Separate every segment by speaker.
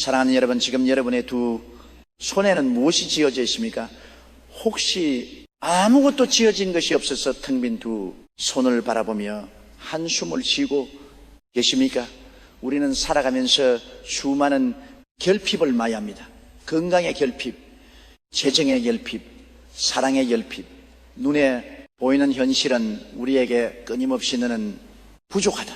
Speaker 1: 사랑하는 여러분, 지금 여러분의 두 손에는 무엇이 지어져 있습니까? 혹시 아무것도 지어진 것이 없어서 텅 빈 두 손을 바라보며 한숨을 쉬고 계십니까? 우리는 살아가면서 수많은 결핍을 마야합니다. 건강의 결핍, 재정의 결핍, 사랑의 결핍. 눈에 보이는 현실은 우리에게 끊임없이 너는 부족하다,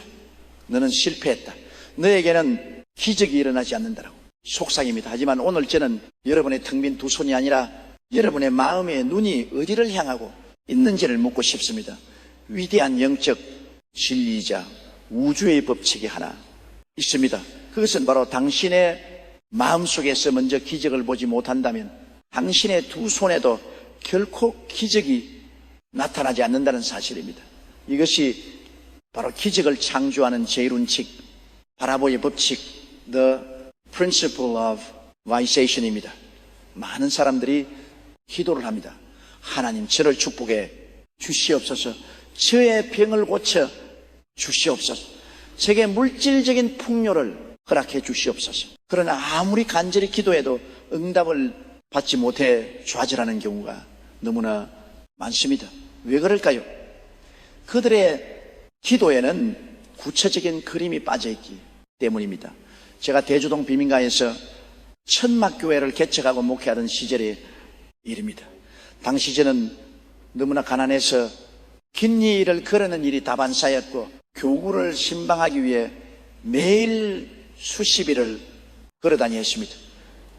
Speaker 1: 너는 실패했다, 너에게는 기적이 일어나지 않는다라고 속삭입니다. 하지만 오늘 저는 여러분의 텅 빈 두 손이 아니라 여러분의 마음의 눈이 어디를 향하고 있는지를 묻고 싶습니다. 위대한 영적 진리이자 우주의 법칙이 하나 있습니다. 그것은 바로 당신의 마음속에서 먼저 기적을 보지 못한다면 당신의 두 손에도 결코 기적이 나타나지 않는다는 사실입니다. 이것이 바로 기적을 창조하는 제1원칙, 바라보의 법칙, The Principle of Visation입니다. 많은 사람들이 기도를 합니다. 하나님, 저를 축복해 주시옵소서. 저의 병을 고쳐 주시옵소서. 제게 물질적인 풍요를 허락해 주시옵소서. 그러나 아무리 간절히 기도해도 응답을 받지 못해 좌절하는 경우가 너무나 많습니다. 왜 그럴까요? 그들의 기도에는 구체적인 그림이 빠져있기 때문입니다. 제가 대주동 비민가에서 천막교회를 개척하고 목회하던 시절의 일입니다. 당시 저는 너무나 가난해서 긴 일을 걸으는 일이 다반사였고 교구를 신방하기 위해 매일 수십 일을 걸어다녀야 했습니다.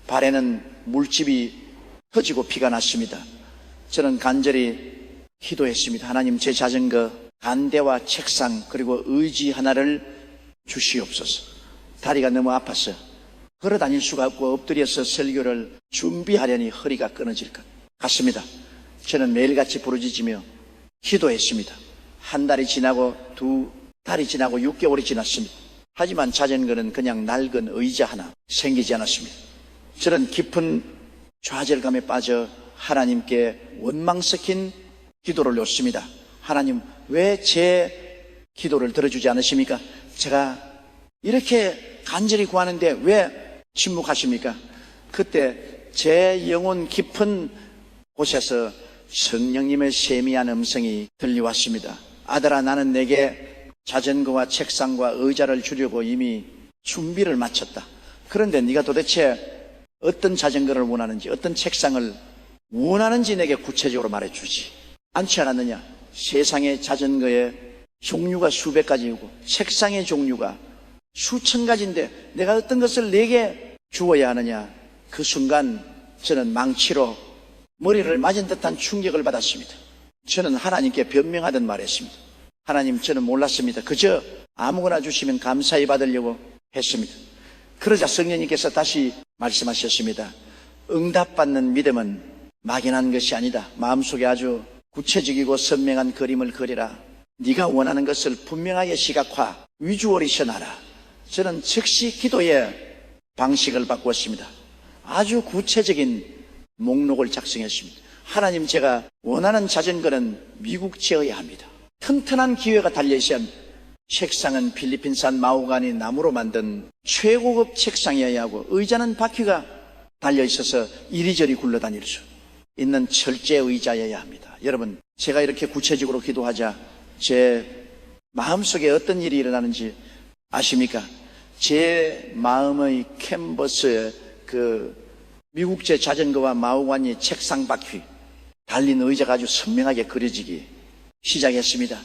Speaker 1: 발에는 물집이 터지고 피가 났습니다. 저는 간절히 기도했습니다. 하나님, 제 자전거 간대와 책상 그리고 의지 하나를 주시옵소서. 다리가 너무 아파서 걸어다닐 수가 없고 엎드려서 설교를 준비하려니 허리가 끊어질 것 같습니다. 저는 매일같이 부르짖으며 기도했습니다. 한 달이 지나고 두 달이 지나고 6개월이 지났습니다. 하지만 자전거는 그냥 낡은 의자 하나 생기지 않았습니다. 저는 깊은 좌절감에 빠져 하나님께 원망 섞인 기도를 놓습니다. 하나님, 왜 제 기도를 들어주지 않으십니까? 제가 이렇게 간절히 구하는데 왜 침묵하십니까? 그때 제 영혼 깊은 곳에서 성령님의 세미한 음성이 들려왔습니다. 아들아, 나는 내게 자전거와 책상과 의자를 주려고 이미 준비를 마쳤다. 그런데 네가 도대체 어떤 자전거를 원하는지, 어떤 책상을 원하는지 내게 구체적으로 말해주지 않지 않았느냐? 세상의 자전거의 종류가 수백 가지이고 책상의 종류가 수천 가지인데 내가 어떤 것을 내게 주어야 하느냐? 그 순간 저는 망치로 머리를 맞은 듯한 충격을 받았습니다. 저는 하나님께 변명하듯 말했습니다. 하나님, 저는 몰랐습니다. 그저 아무거나 주시면 감사히 받으려고 했습니다. 그러자 성령님께서 다시 말씀하셨습니다. 응답받는 믿음은 막연한 것이 아니다. 마음속에 아주 구체적이고 선명한 그림을 그리라. 네가 원하는 것을 분명하게 시각화, 위주얼이셔놔라. 저는 즉시 기도의 방식을 바꾸었습니다. 아주 구체적인 목록을 작성했습니다. 하나님, 제가 원하는 자전거는 미국제여야 합니다. 튼튼한 기회가 달려있어야 합니다. 책상은 필리핀산 마호가니 나무로 만든 최고급 책상이어야 하고 의자는 바퀴가 달려있어서 이리저리 굴러다닐 수 있는 철제 의자여야 합니다. 여러분, 제가 이렇게 구체적으로 기도하자 제 마음속에 어떤 일이 일어나는지 아십니까? 제 마음의 캔버스에 그 미국제 자전거와 마호가니 책상 바퀴 달린 의자가 아주 선명하게 그려지기 시작했습니다.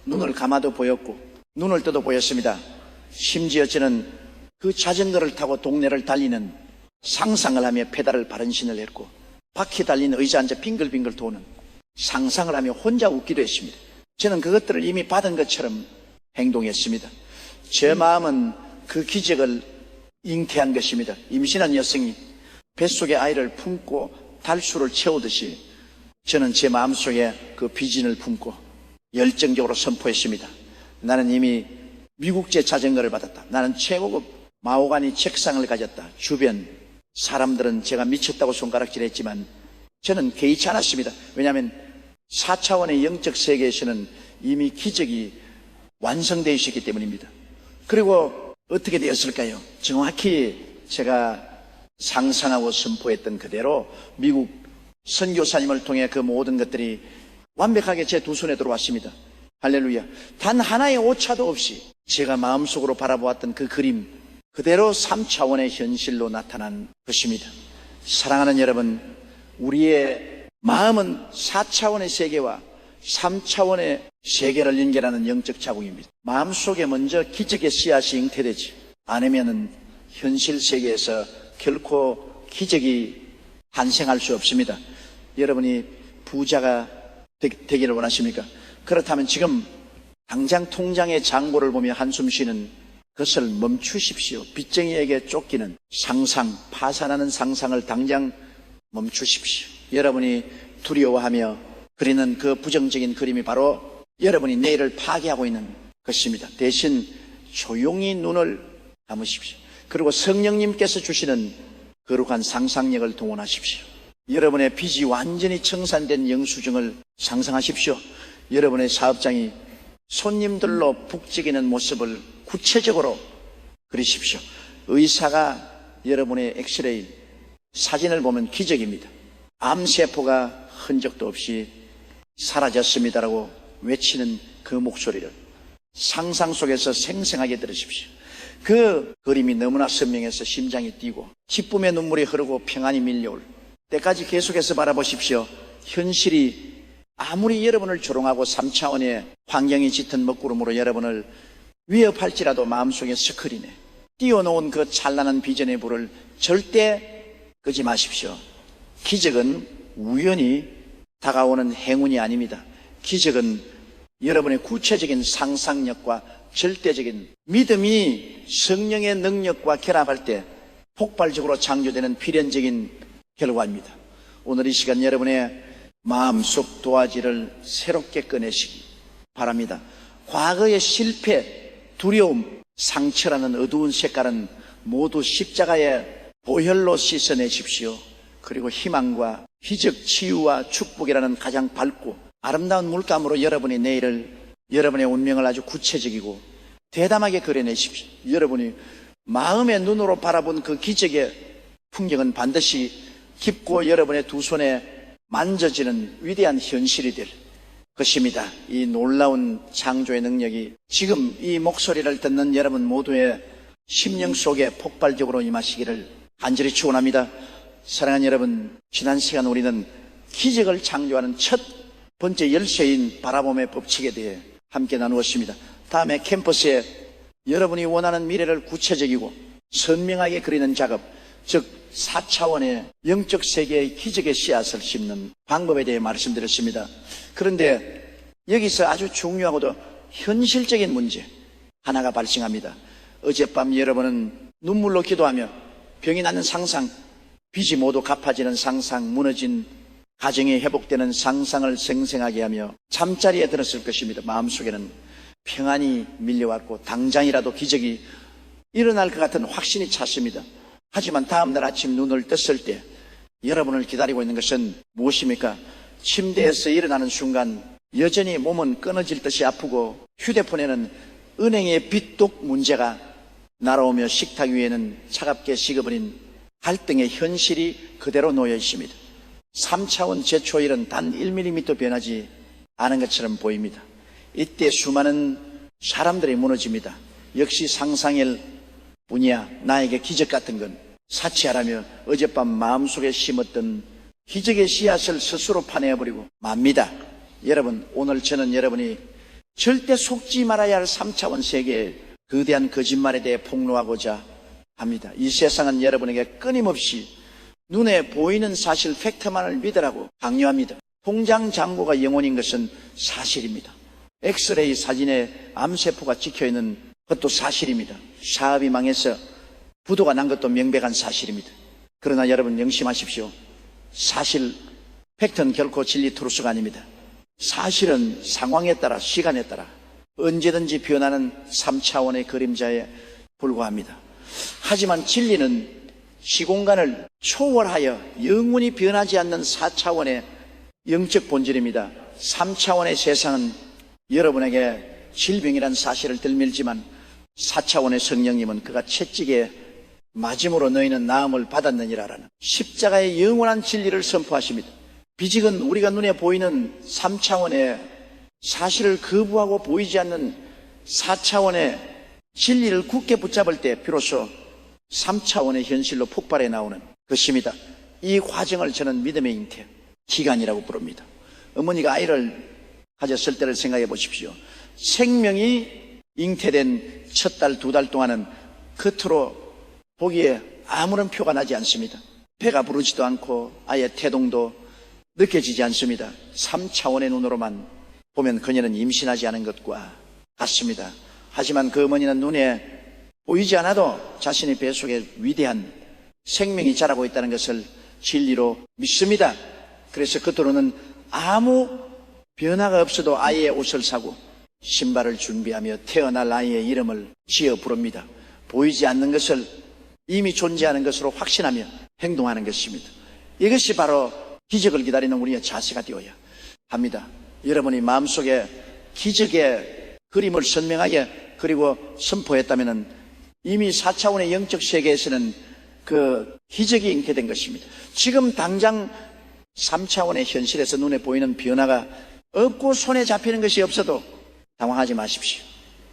Speaker 1: 눈을 감아도 보였고 눈을 떠도 보였습니다. 심지어 저는 그 자전거를 타고 동네를 달리는 상상을 하며 페달을 바른신을 했고 바퀴 달린 의자 앉아 빙글빙글 도는 상상을 하며 혼자 웃기도 했습니다. 저는 그것들을 이미 받은 것처럼 행동했습니다. 제 마음은 그 기적을 잉태한 것입니다. 임신한 여성이 뱃속에 아이를 품고 달수를 채우듯이 저는 제 마음속에 그 비전을 품고 열정적으로 선포했습니다. 나는 이미 미국제 자전거를 받았다. 나는 최고급 마호가니 책상을 가졌다. 주변 사람들은 제가 미쳤다고 손가락질했지만 저는 개의치 않았습니다. 왜냐하면 4차원의 영적 세계에서는 이미 기적이 완성되어 있었기 때문입니다. 그리고 어떻게 되었을까요? 정확히 제가 상상하고 선포했던 그대로 미국 선교사님을 통해 그 모든 것들이 완벽하게 제 두 손에 들어왔습니다. 할렐루야. 단 하나의 오차도 없이 제가 마음속으로 바라보았던 그 그림 그대로 3차원의 현실로 나타난 것입니다. 사랑하는 여러분, 우리의 마음은 4차원의 세계와 3차원의 세계를 연결하는 영적 자국입니다. 마음속에 먼저 기적의 씨앗이 잉태되지 않으면 현실 세계에서 결코 기적이 탄생할 수 없습니다. 여러분이 부자가 되기를 원하십니까? 그렇다면 지금 당장 통장의 잔고를 보며 한숨 쉬는 것을 멈추십시오. 빚쟁이에게 쫓기는 상상, 파산하는 상상을 당장 멈추십시오. 여러분이 두려워하며 그리는 그 부정적인 그림이 바로 여러분이 내일을 파괴하고 있는 것입니다. 대신 조용히 눈을 감으십시오. 그리고 성령님께서 주시는 거룩한 상상력을 동원하십시오. 여러분의 빚이 완전히 청산된 영수증을 상상하십시오. 여러분의 사업장이 손님들로 북적이는 모습을 구체적으로 그리십시오. 의사가 여러분의 엑스레이 사진을 보면 기적입니다. 암세포가 흔적도 없이 사라졌습니다라고 외치는 그 목소리를 상상 속에서 생생하게 들으십시오. 그 그림이 너무나 선명해서 심장이 뛰고 기쁨의 눈물이 흐르고 평안이 밀려올 때까지 계속해서 바라보십시오. 현실이 아무리 여러분을 조롱하고 3차원의 환경이 짙은 먹구름으로 여러분을 위협할지라도 마음속에 스크린에 띄워놓은 그 찬란한 비전의 불을 절대 끄지 마십시오. 기적은 우연히 다가오는 행운이 아닙니다. 기적은 여러분의 구체적인 상상력과 절대적인 믿음이 성령의 능력과 결합할 때 폭발적으로 창조되는 필연적인 결과입니다. 오늘 이 시간 여러분의 마음속 도화지를 새롭게 꺼내시기 바랍니다. 과거의 실패, 두려움, 상처라는 어두운 색깔은 모두 십자가의 보혈로 씻어내십시오. 그리고 희망과 기적, 치유와 축복이라는 가장 밝고 아름다운 물감으로 여러분의 내일을, 여러분의 운명을 아주 구체적이고 대담하게 그려내십시오. 여러분이 마음의 눈으로 바라본 그 기적의 풍경은 반드시 깊고 여러분의 두 손에 만져지는 위대한 현실이 될 것입니다. 이 놀라운 창조의 능력이 지금 이 목소리를 듣는 여러분 모두의 심령 속에 폭발적으로 임하시기를 간절히 축원합니다. 사랑하는 여러분, 지난 시간 우리는 기적을 창조하는 첫 번째 열쇠인 바라봄의 법칙에 대해 함께 나누었습니다. 다음에 캠퍼스에 여러분이 원하는 미래를 구체적이고 선명하게 그리는 작업, 즉 4차원의 영적 세계의 기적의 씨앗을 심는 방법에 대해 말씀드렸습니다. 그런데 여기서 아주 중요하고도 현실적인 문제 하나가 발생합니다. 어젯밤 여러분은 눈물로 기도하며 병이 나는 상상, 빚이 모두 갚아지는 상상, 무너진 가정이 회복되는 상상을 생생하게 하며 잠자리에 들었을 것입니다. 마음속에는 평안이 밀려왔고 당장이라도 기적이 일어날 것 같은 확신이 찼습니다. 하지만 다음날 아침 눈을 떴을 때 여러분을 기다리고 있는 것은 무엇입니까? 침대에서 일어나는 순간 여전히 몸은 끊어질 듯이 아프고 휴대폰에는 은행의 빚독 문제가 날아오며 식탁 위에는 차갑게 식어버린 갈등의 현실이 그대로 놓여 있습니다. 3차원 제초일은 단 1mm 변하지 않은 것처럼 보입니다. 이때 수많은 사람들이 무너집니다. 역시 상상일 뿐이야. 나에게 기적 같은 건 사치하라며 어젯밤 마음속에 심었던 기적의 씨앗을 스스로 파내어버리고 맙니다. 여러분, 오늘 저는 여러분이 절대 속지 말아야 할 3차원 세계의 거대한 거짓말에 대해 폭로하고자 합니다. 이 세상은 여러분에게 끊임없이 눈에 보이는 사실 팩트만을 믿으라고 강요합니다. 통장 잔고가 영혼인 것은 사실입니다. 엑스레이 사진에 암세포가 찍혀있는 것도 사실입니다. 사업이 망해서 부도가 난 것도 명백한 사실입니다. 그러나 여러분 명심하십시오. 사실, 팩트는 결코 진리 트루스가 아닙니다. 사실은 상황에 따라, 시간에 따라 언제든지 변하는 3차원의 그림자에 불과합니다. 하지만 진리는 시공간을 초월하여 영원히 변하지 않는 4차원의 영적 본질입니다. 3차원의 세상은 여러분에게 질병이란 사실을 들밀지만 4차원의 성령님은 그가 채찍에 맞음으로 너희는 나음을 받았느니라라는 십자가의 영원한 진리를 선포하십니다. 비직은 우리가 눈에 보이는 3차원의 사실을 거부하고 보이지 않는 4차원의 진리를 굳게 붙잡을 때 비로소 3차원의 현실로 폭발해 나오는 것입니다. 이 과정을 저는 믿음의 잉태 기간이라고 부릅니다. 어머니가 아이를 가졌을 때를 생각해 보십시오. 생명이 잉태된 첫 달, 두 달 동안은 겉으로 보기에 아무런 표가 나지 않습니다. 배가 부르지도 않고 아예 태동도 느껴지지 않습니다. 3차원의 눈으로만 보면 그녀는 임신하지 않은 것과 같습니다. 하지만 그 어머니는 눈에 보이지 않아도 자신의 배 속에 위대한 생명이 자라고 있다는 것을 진리로 믿습니다. 그래서 겉으로는 아무 변화가 없어도 아이의 옷을 사고 신발을 준비하며 태어날 아이의 이름을 지어 부릅니다. 보이지 않는 것을 이미 존재하는 것으로 확신하며 행동하는 것입니다. 이것이 바로 기적을 기다리는 우리의 자세가 되어야 합니다. 여러분이 마음속에 기적의 그림을 선명하게 그리고 선포했다면 이미 4차원의 영적 세계에서는 그 기적이 잉태된 것입니다. 지금 당장 3차원의 현실에서 눈에 보이는 변화가 없고 손에 잡히는 것이 없어도 당황하지 마십시오.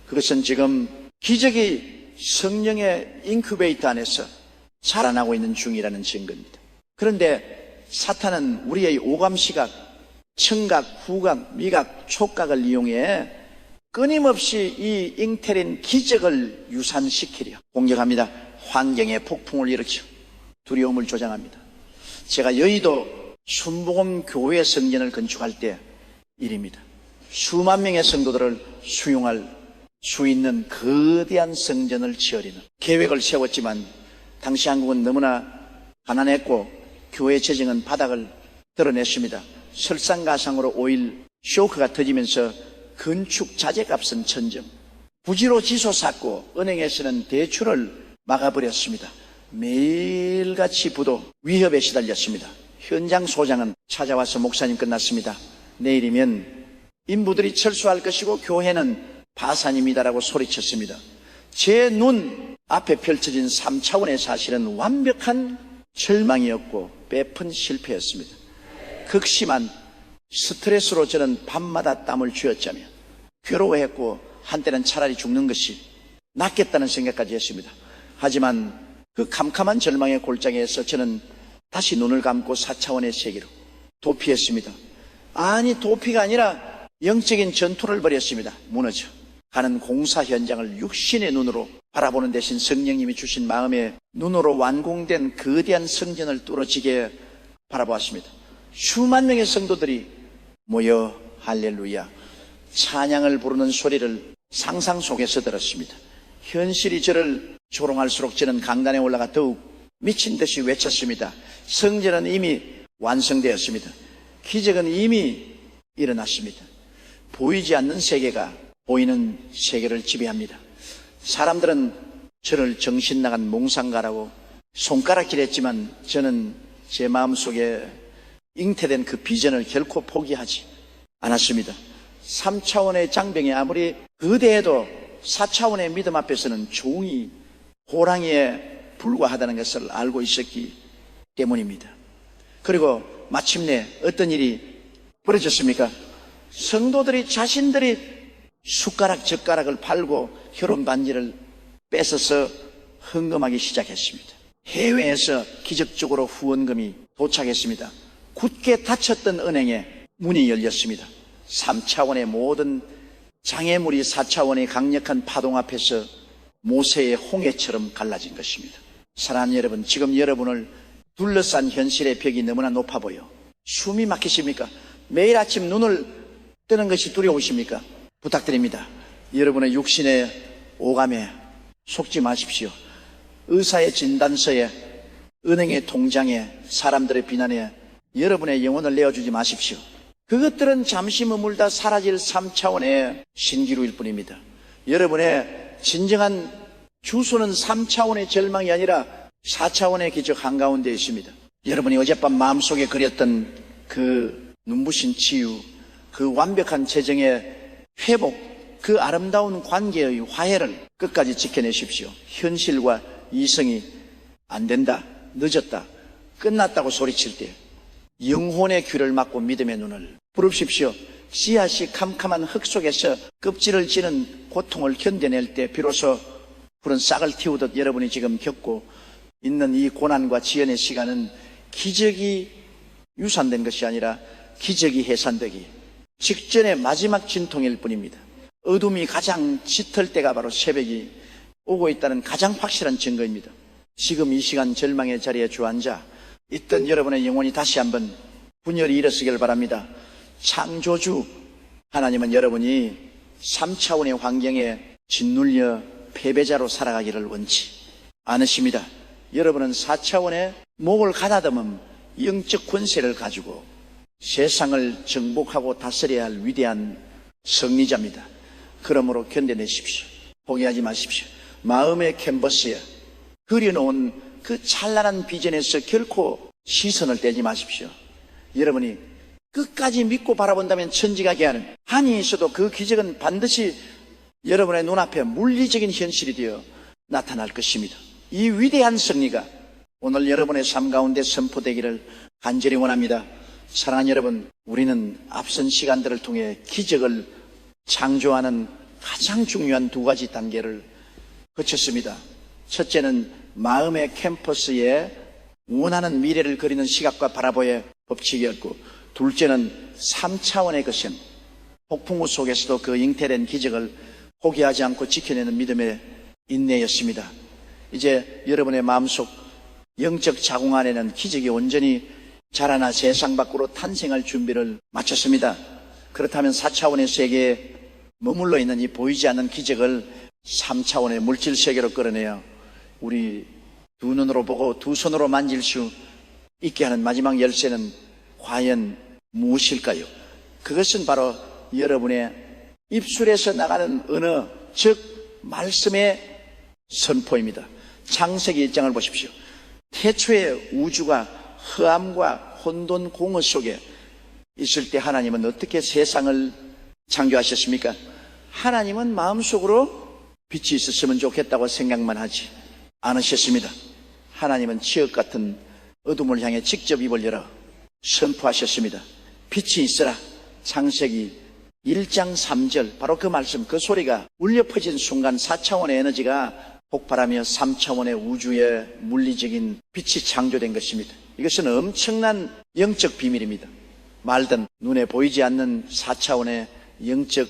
Speaker 1: 그것은 지금 기적이 성령의 인큐베이터 안에서 자라나고 있는 중이라는 증거입니다. 그런데 사탄은 우리의 오감시각, 청각, 후각, 미각, 촉각을 이용해 끊임없이 이 잉태된 기적을 유산시키려 공격합니다. 환경의 폭풍을 일으켜 두려움을 조장합니다. 제가 여의도 순복음 교회 성전을 건축할 때 일입니다. 수만 명의 성도들을 수용할 수 있는 거대한 성전을 지으려는 계획을 세웠지만 당시 한국은 너무나 가난했고 교회 재정은 바닥을 드러냈습니다. 설상가상으로 오일 쇼크가 터지면서 건축 자재값은 천정, 부지로 지솟았고 은행에서는 대출을 막아버렸습니다. 매일같이 부도 위협에 시달렸습니다. 현장 소장은 찾아와서 목사님 끝났습니다. 내일이면 인부들이 철수할 것이고 교회는 파산입니다라고 소리쳤습니다. 제 눈 앞에 펼쳐진 3차원의 사실은 완벽한 절망이었고 베푼 실패였습니다. 극심한 스트레스로 저는 밤마다 땀을 쥐었자며 괴로워했고 한때는 차라리 죽는 것이 낫겠다는 생각까지 했습니다. 하지만 그 캄캄한 절망의 골짜기에서 저는 다시 눈을 감고 4차원의 세계로 도피했습니다. 아니, 도피가 아니라 영적인 전투를 벌였습니다. 무너져 가는 공사 현장을 육신의 눈으로 바라보는 대신 성령님이 주신 마음의 눈으로 완공된 거대한 성전을 뚫어지게 바라보았습니다. 수만 명의 성도들이 모여 할렐루야 찬양을 부르는 소리를 상상 속에서 들었습니다. 현실이 저를 조롱할수록 저는 강단에 올라가 더욱 미친 듯이 외쳤습니다. 성전은 이미 완성되었습니다. 기적은 이미 일어났습니다. 보이지 않는 세계가 보이는 세계를 지배합니다. 사람들은 저를 정신 나간 몽상가라고 손가락질했지만 저는 제 마음속에 잉태된 그 비전을 결코 포기하지 않았습니다. 3차원의 장병이 아무리 거대해도 4차원의 믿음 앞에서는 종이 호랑이에 불과하다는 것을 알고 있었기 때문입니다. 그리고 마침내 어떤 일이 벌어졌습니까? 성도들이 자신들이 숟가락 젓가락을 팔고 결혼 반지를 뺏어서 헌금하기 시작했습니다. 해외에서 기적적으로 후원금이 도착했습니다. 굳게 닫혔던 은행에 문이 열렸습니다. 3차원의 모든 장애물이 4차원의 강력한 파동 앞에서 모세의 홍해처럼 갈라진 것입니다. 사랑하는 여러분, 지금 여러분을 둘러싼 현실의 벽이 너무나 높아 보여 숨이 막히십니까? 매일 아침 눈을 뜨는 것이 두려우십니까? 부탁드립니다. 여러분의 육신의 오감에 속지 마십시오. 의사의 진단서에, 은행의 통장에, 사람들의 비난에 여러분의 영혼을 내어주지 마십시오. 그것들은 잠시 머물다 사라질 3차원의 신기루일 뿐입니다. 여러분의 진정한 주소는 3차원의 절망이 아니라 4차원의 기적 한가운데 있습니다. 여러분이 어젯밤 마음속에 그렸던 그 눈부신 치유, 그 완벽한 재정의 회복, 그 아름다운 관계의 화해를 끝까지 지켜내십시오. 현실과 이성이 안 된다, 늦었다, 끝났다고 소리칠 때 영혼의 귀를 막고 믿음의 눈을 부릅십시오. 씨앗이 캄캄한 흙 속에서 껍질을 찌는 고통을 견뎌낼 때 비로소 푸른 싹을 틔우듯 여러분이 지금 겪고 있는 이 고난과 지연의 시간은 기적이 유산된 것이 아니라 기적이 해산되기 직전의 마지막 진통일 뿐입니다. 어둠이 가장 짙을 때가 바로 새벽이 오고 있다는 가장 확실한 증거입니다. 지금 이 시간 절망의 자리에 주앉아 있던 여러분의 영혼이 다시 한번 분열이 일어서길 바랍니다. 창조주 하나님은 여러분이 3차원의 환경에 짓눌려 패배자로 살아가기를 원치 않으십니다. 여러분은 4차원의 목을 가다듬은 영적 권세를 가지고 세상을 정복하고 다스려야 할 위대한 승리자입니다. 그러므로 견뎌내십시오. 포기하지 마십시오. 마음의 캔버스에 그려놓은 그 찬란한 비전에서 결코 시선을 떼지 마십시오. 여러분이 끝까지 믿고 바라본다면 천지가 개하는 한이 있어도 그 기적은 반드시 여러분의 눈앞에 물리적인 현실이 되어 나타날 것입니다. 이 위대한 승리가 오늘 여러분의 삶 가운데 선포되기를 간절히 원합니다. 사랑하는 여러분, 우리는 앞선 시간들을 통해 기적을 창조하는 가장 중요한 두 가지 단계를 거쳤습니다. 첫째는 마음의 캠퍼스에 원하는 미래를 그리는 시각과 바라보의 법칙이었고, 둘째는 3차원의 것은 폭풍우 속에서도 그 잉태된 기적을 포기하지 않고 지켜내는 믿음의 인내였습니다. 이제 여러분의 마음속 영적 자궁 안에는 기적이 온전히 자라나 세상 밖으로 탄생할 준비를 마쳤습니다. 그렇다면 4차원의 세계에 머물러 있는 이 보이지 않는 기적을 3차원의 물질 세계로 끌어내어 우리 두 눈으로 보고 두 손으로 만질 수 있게 하는 마지막 열쇠는 과연 무엇일까요? 그것은 바로 여러분의 입술에서 나가는 언어, 즉 말씀의 선포입니다. 창세기 1장을 보십시오. 태초에 우주가 허암과 혼돈 공허 속에 있을 때 하나님은 어떻게 세상을 창조하셨습니까? 하나님은 마음속으로 빛이 있었으면 좋겠다고 생각만 하지 않으셨습니다. 하나님은 지옥 같은 어둠을 향해 직접 입을 열어 선포하셨습니다. 빛이 있어라. 창세기 1장 3절, 바로 그 말씀, 그 소리가 울려 퍼진 순간 4차원의 에너지가 폭발하며 3차원의 우주의 물리적인 빛이 창조된 것입니다. 이것은 엄청난 영적 비밀입니다. 말든 눈에 보이지 않는 4차원의 영적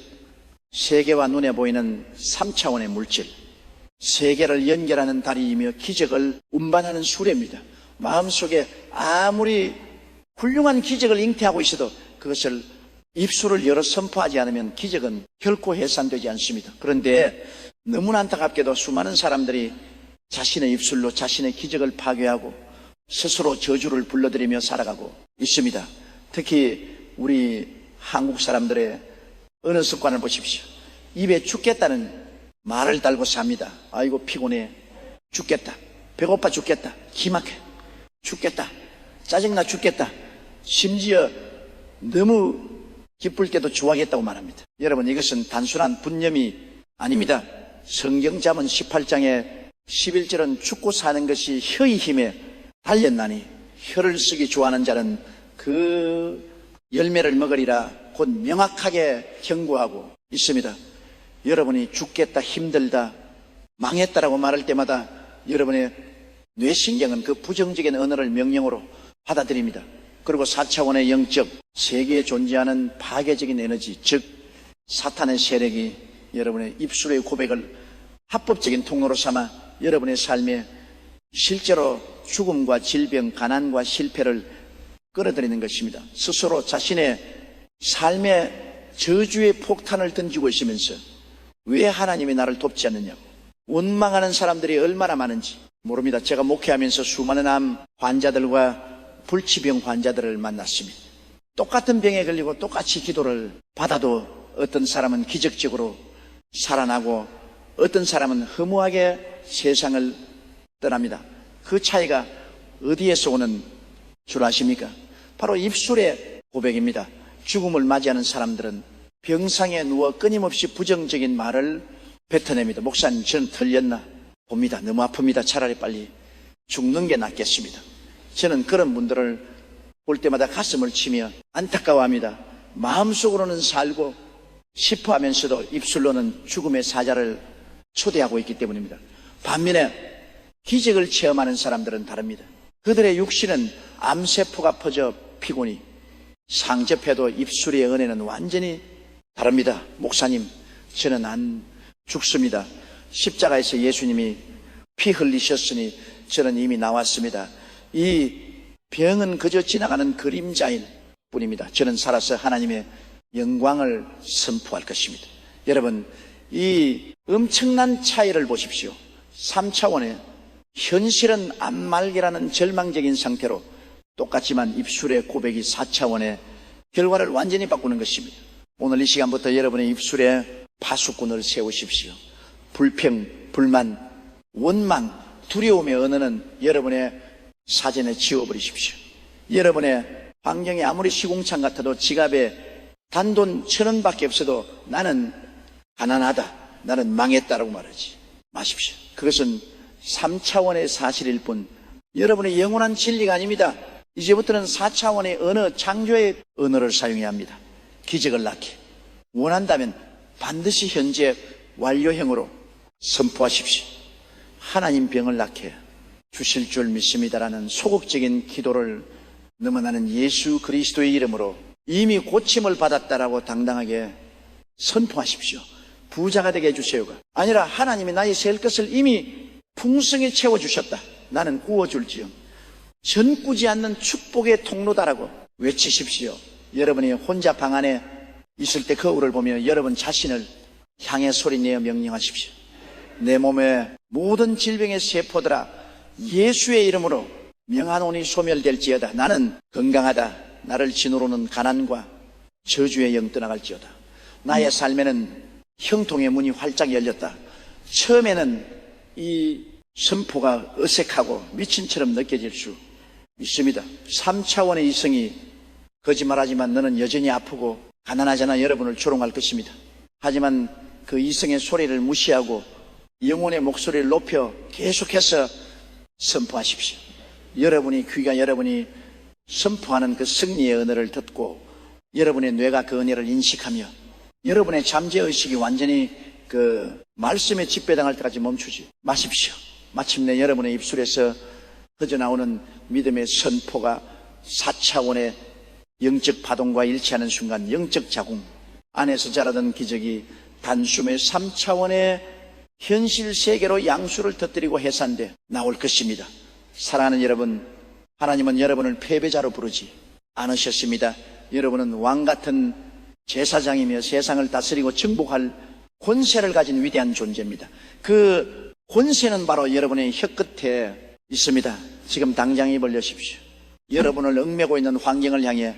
Speaker 1: 세계와 눈에 보이는 3차원의 물질, 세계를 연결하는 다리이며 기적을 운반하는 수레입니다. 마음속에 아무리 훌륭한 기적을 잉태하고 있어도 그것을 입술을 열어 선포하지 않으면 기적은 결코 해산되지 않습니다. 그런데 너무나 안타깝게도 수많은 사람들이 자신의 입술로 자신의 기적을 파괴하고 스스로 저주를 불러들이며 살아가고 있습니다. 특히 우리 한국 사람들의 언어 습관을 보십시오. 입에 죽겠다는 말을 달고 삽니다. 아이고 피곤해 죽겠다, 배고파 죽겠다, 기막혀 죽겠다, 짜증나 죽겠다, 심지어 너무 기쁠 때도 좋아하겠다고 말합니다. 여러분, 이것은 단순한 분념이 아닙니다. 성경 잠언 18장의 11절은 죽고 사는 것이 혀의 힘에 달렸나니 혀를 쓰기 좋아하는 자는 그 열매를 먹으리라 곧 명확하게 경고하고 있습니다. 여러분이 죽겠다, 힘들다, 망했다라고 말할 때마다 여러분의 뇌신경은 그 부정적인 언어를 명령으로 받아들입니다. 그리고 4차원의 영적 세계에 존재하는 파괴적인 에너지, 즉 사탄의 세력이 여러분의 입술의 고백을 합법적인 통로로 삼아 여러분의 삶에 실제로 죽음과 질병, 가난과 실패를 끌어들이는 것입니다. 스스로 자신의 삶의 저주의 폭탄을 던지고 있으면서 왜 하나님이 나를 돕지 않느냐고 원망하는 사람들이 얼마나 많은지 모릅니다. 제가 목회하면서 수많은 암 환자들과 불치병 환자들을 만났습니다. 똑같은 병에 걸리고 똑같이 기도를 받아도 어떤 사람은 기적적으로 살아나고 어떤 사람은 허무하게 세상을 떠납니다. 그 차이가 어디에서 오는 줄 아십니까? 바로 입술의 고백입니다. 죽음을 맞이하는 사람들은 병상에 누워 끊임없이 부정적인 말을 뱉어냅니다. 목사님, 저는 틀렸나 봅니다. 너무 아픕니다. 차라리 빨리 죽는 게 낫겠습니다. 저는 그런 분들을 볼 때마다 가슴을 치며 안타까워합니다. 마음속으로는 살고 싶어하면서도 입술로는 죽음의 사자를 초대하고 있기 때문입니다. 반면에 기적을 체험하는 사람들은 다릅니다. 그들의 육신은 암세포가 퍼져 피곤이 상접해도 입술의 은혜는 완전히 다릅니다. 목사님, 저는 안 죽습니다. 십자가에서 예수님이 피 흘리셨으니 저는 이미 나왔습니다. 이 병은 그저 지나가는 그림자일 뿐입니다. 저는 살아서 하나님의 영광을 선포할 것입니다. 여러분, 이 엄청난 차이를 보십시오. 3차원의 현실은 안말개라는 절망적인 상태로 똑같지만 입술의 고백이 4차원의 결과를 완전히 바꾸는 것입니다. 오늘 이 시간부터 여러분의 입술에 파수꾼을 세우십시오. 불평, 불만, 원망, 두려움의 언어는 여러분의 사전에 지워버리십시오. 여러분의 환경이 아무리 시궁창 같아도 지갑에 단돈 1,000원밖에 없어도 나는 가난하다, 나는 망했다라고 말하지 마십시오. 그것은 3차원의 사실일 뿐 여러분의 영원한 진리가 아닙니다. 이제부터는 4차원의 언어, 창조의 언어를 사용해야 합니다. 기적을 낳게 원한다면 반드시 현재 완료형으로 선포하십시오. 하나님 병을 낳게 주실 줄 믿습니다라는 소극적인 기도를 넘어나는 예수 그리스도의 이름으로 이미 고침을 받았다라고 당당하게 선포하십시오. 부자가 되게 해주세요가 아니라 하나님이 나의 셀 것을 이미 풍성히 채워주셨다. 나는 구워줄지요. 전꾸지 않는 축복의 통로다라고 외치십시오. 여러분이 혼자 방 안에 있을 때 거울을 보며 여러분 자신을 향해 소리내어 명령하십시오. 내 몸의 모든 질병의 세포들아 예수의 이름으로 명하노니 소멸될지어다. 나는 건강하다. 나를 진으로는 가난과 저주의 영 떠나갈지어다. 나의 삶에는 형통의 문이 활짝 열렸다. 처음에는 이 선포가 어색하고 미친처럼 느껴질 수 있습니다. 3차원의 이성이 거짓말하지만 너는 여전히 아프고 가난하잖아 여러분을 조롱할 것입니다. 하지만 그 이성의 소리를 무시하고 영혼의 목소리를 높여 계속해서 선포하십시오. 여러분이 선포하는 그 승리의 은혜를 듣고 여러분의 뇌가 그 은혜를 인식하며 여러분의 잠재의식이 완전히 그 말씀에 집배당할 때까지 멈추지 마십시오. 마침내 여러분의 입술에서 흘러나오는 믿음의 선포가 4차원의 영적 파동과 일치하는 순간 영적 자궁 안에서 자라던 기적이 단숨에 3차원의 현실 세계로 양수를 터뜨리고 해산돼 나올 것입니다. 사랑하는 여러분, 하나님은 여러분을 패배자로 부르지 않으셨습니다. 여러분은 왕같은 제사장이며 세상을 다스리고 정복할 권세를 가진 위대한 존재입니다. 그 권세는 바로 여러분의 혀끝에 있습니다. 지금 당장 입을 여십시오. 여러분을 얽매고 있는 환경을 향해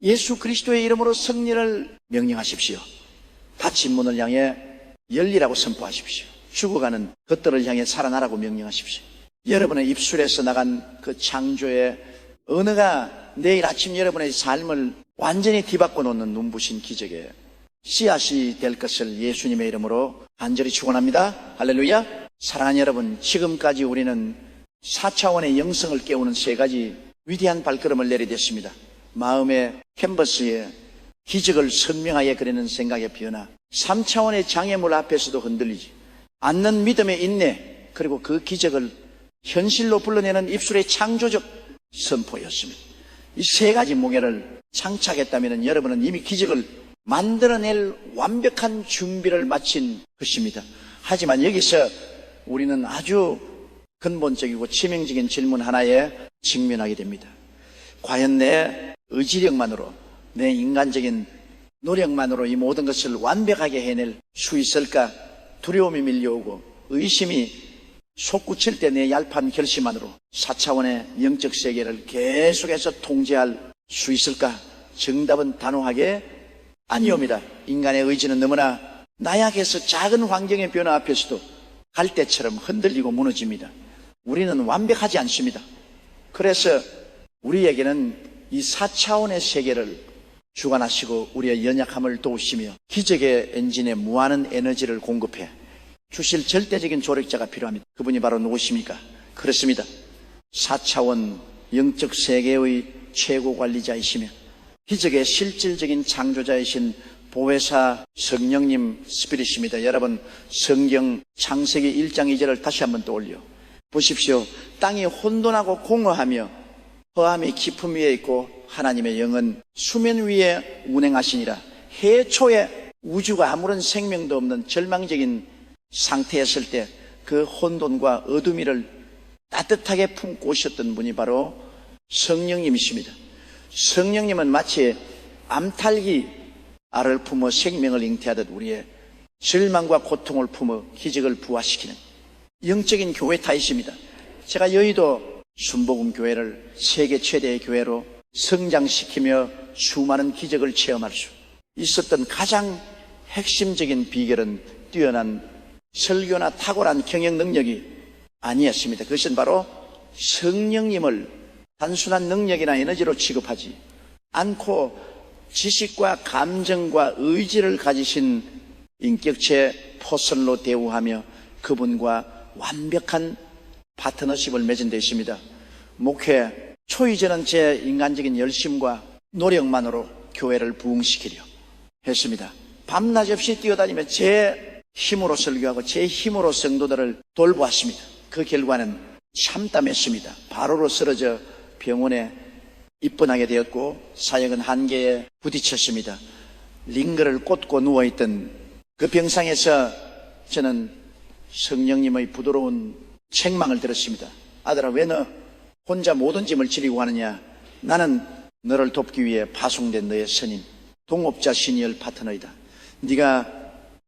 Speaker 1: 예수 그리스도의 이름으로 승리를 명령하십시오. 닫힌 문을 향해 열리라고 선포하십시오. 죽어가는 것들을 향해 살아나라고 명령하십시오. 여러분의 입술에서 나간 그 창조의 언어가 내일 아침 여러분의 삶을 완전히 뒤바꿔 놓는 눈부신 기적의 씨앗이 될 것을 예수님의 이름으로 간절히 축원합니다. 할렐루야. 사랑하는 여러분, 지금까지 우리는 4차원의 영성을 깨우는 3가지 위대한 발걸음을 내리댔습니다. 마음의 캔버스에 기적을 선명하게 그리는 생각의 변화, 3차원의 장애물 앞에서도 흔들리지 않는 믿음의 인내, 그리고 그 기적을 현실로 불러내는 입술의 창조적 선포였습니다. 이 3가지 무게를 장착했다면 여러분은 이미 기적을 만들어낼 완벽한 준비를 마친 것입니다. 하지만 여기서 우리는 아주 근본적이고 치명적인 질문 하나에 직면하게 됩니다. 과연 내 의지력만으로, 내 인간적인 노력만으로 이 모든 것을 완벽하게 해낼 수 있을까? 두려움이 밀려오고 의심이 솟구칠 때 내 얄팍한 결심만으로 4차원의 영적 세계를 계속해서 통제할 수 있을까? 정답은 단호하게 아니옵니다. 인간의 의지는 너무나 나약해서 작은 환경의 변화 앞에서도 갈대처럼 흔들리고 무너집니다. 우리는 완벽하지 않습니다. 그래서 우리에게는 이 4차원의 세계를 주관하시고 우리의 연약함을 도우시며 기적의 엔진에 무한한 에너지를 공급해 주실 절대적인 조력자가 필요합니다. 그분이 바로 누구십니까? 그렇습니다. 4차원 영적 세계의 최고 관리자이시며 기적의 실질적인 창조자이신 보혜사 성령님 스피릿입니다. 여러분, 성경 창세기 1장 2절을 다시 한번 떠올려 보십시오. 땅이 혼돈하고 공허하며 허함이 깊음 위에 있고 하나님의 영은 수면 위에 운행하시니라. 해초에 우주가 아무런 생명도 없는 절망적인 상태였을 때 그 혼돈과 어둠이를 따뜻하게 품고 오셨던 분이 바로 성령님이십니다. 성령님은 마치 암탉이 알을 품어 생명을 잉태하듯 우리의 절망과 고통을 품어 기적을 부화시키는 영적인 교회타이십니다. 제가 여의도 순복음교회를 세계 최대의 교회로 성장시키며 수많은 기적을 체험할 수 있었던 가장 핵심적인 비결은 뛰어난 설교나 탁월한 경영 능력이 아니었습니다. 그것은 바로 성령님을 단순한 능력이나 에너지로 취급하지 않고 지식과 감정과 의지를 가지신 인격체 퍼슨으로 대우하며 그분과 완벽한 파트너십을 맺은 데 있습니다. 목회 초이 저는 제 인간적인 열심과 노력만으로 교회를 부흥시키려 했습니다. 밤낮 없이 뛰어다니며 제 힘으로 설교하고 제 힘으로 성도들을 돌보았습니다. 그 결과는 참담했습니다. 바로로 쓰러져 병원에 입원하게 되었고 사역은 한계에 부딪혔습니다. 링거를 꽂고 누워있던 그 병상에서 저는 성령님의 부드러운 책망을 들었습니다. 아들아, 왜 너 혼자 모든 짐을 지리고 하느냐? 나는 너를 돕기 위해 파송된 너의 선임, 동업자 시니얼 파트너이다. 네가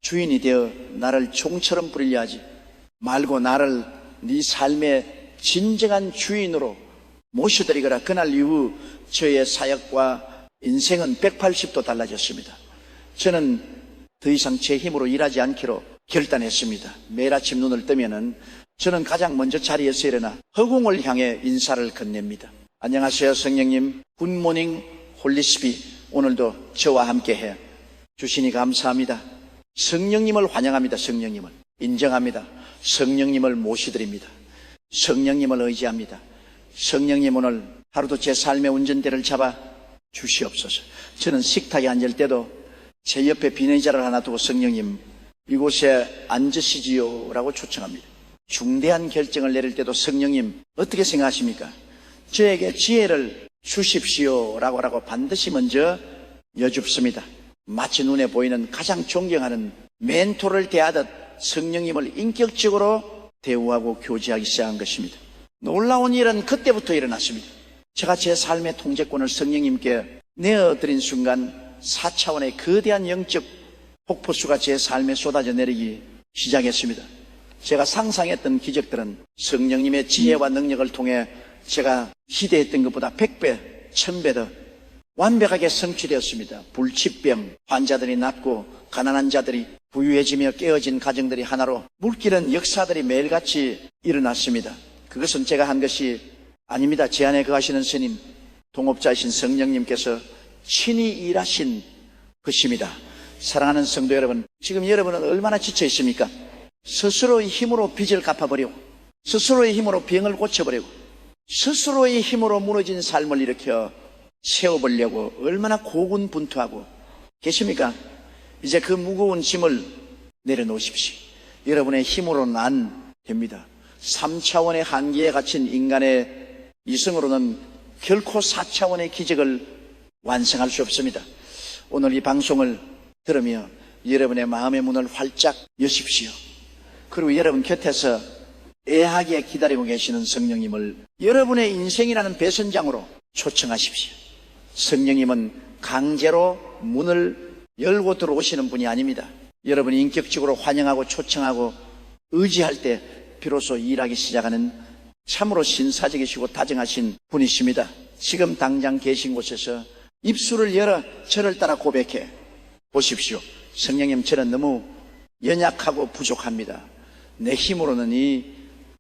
Speaker 1: 주인이 되어 나를 종처럼 부리려 하지 말고 나를 네 삶의 진정한 주인으로 모셔드리거라. 그날 이후 저의 사역과 인생은 180도 달라졌습니다. 저는 더 이상 제 힘으로 일하지 않기로 결단했습니다. 매일 아침 눈을 뜨면은 저는 가장 먼저 자리에서 일어나 허공을 향해 인사를 건넵니다. 안녕하세요, 성령님. 굿모닝 홀리스피. 오늘도 저와 함께 해 주시니 감사합니다. 성령님을 환영합니다. 성령님을 인정합니다. 성령님을 모시드립니다. 성령님을 의지합니다. 성령님, 오늘 하루도 제 삶의 운전대를 잡아 주시옵소서. 저는 식탁에 앉을 때도 제 옆에 비너의자를 하나 두고 성령님 이곳에 앉으시지요 라고 초청합니다. 중대한 결정을 내릴 때도 성령님 어떻게 생각하십니까? 저에게 지혜를 주십시오 라고 반드시 먼저 여쭙습니다. 마치 눈에 보이는 가장 존경하는 멘토를 대하듯 성령님을 인격적으로 대우하고 교제하기 시작한 것입니다. 놀라운 일은 그때부터 일어났습니다. 제가 제 삶의 통제권을 성령님께 내어드린 순간 4차원의 거대한 영적 폭포수가 제 삶에 쏟아져 내리기 시작했습니다. 제가 상상했던 기적들은 성령님의 지혜와 능력을 통해 제가 기대했던 것보다 100배, 1000배 더 완벽하게 성취되었습니다. 불치병 환자들이 낫고 가난한 자들이 부유해지며 깨어진 가정들이 하나로 물기는 역사들이 매일같이 일어났습니다. 그것은 제가 한 것이 아닙니다. 제 안에 거하시는 스님, 동업자이신 성령님께서 친히 일하신 것입니다. 사랑하는 성도 여러분, 지금 여러분은 얼마나 지쳐 있습니까? 스스로의 힘으로 빚을 갚아버리고 스스로의 힘으로 병을 고쳐버리고 스스로의 힘으로 무너진 삶을 일으켜 세워보려고 얼마나 고군분투하고 계십니까? 이제 그 무거운 짐을 내려놓으십시오. 여러분의 힘으로는 안 됩니다. 3차원의 한계에 갇힌 인간의 이성으로는 결코 4차원의 기적을 완성할 수 없습니다. 오늘 이 방송을 들으며 여러분의 마음의 문을 활짝 여십시오. 그리고 여러분 곁에서 애하게 기다리고 계시는 성령님을 여러분의 인생이라는 배선장으로 초청하십시오. 성령님은 강제로 문을 열고 들어오시는 분이 아닙니다. 여러분이 인격적으로 환영하고 초청하고 의지할 때 비로소 일하기 시작하는 참으로 신사적이시고 다정하신 분이십니다. 지금 당장 계신 곳에서 입술을 열어 저를 따라 고백해 보십시오. 성령님, 저는 너무 연약하고 부족합니다. 내 힘으로는 이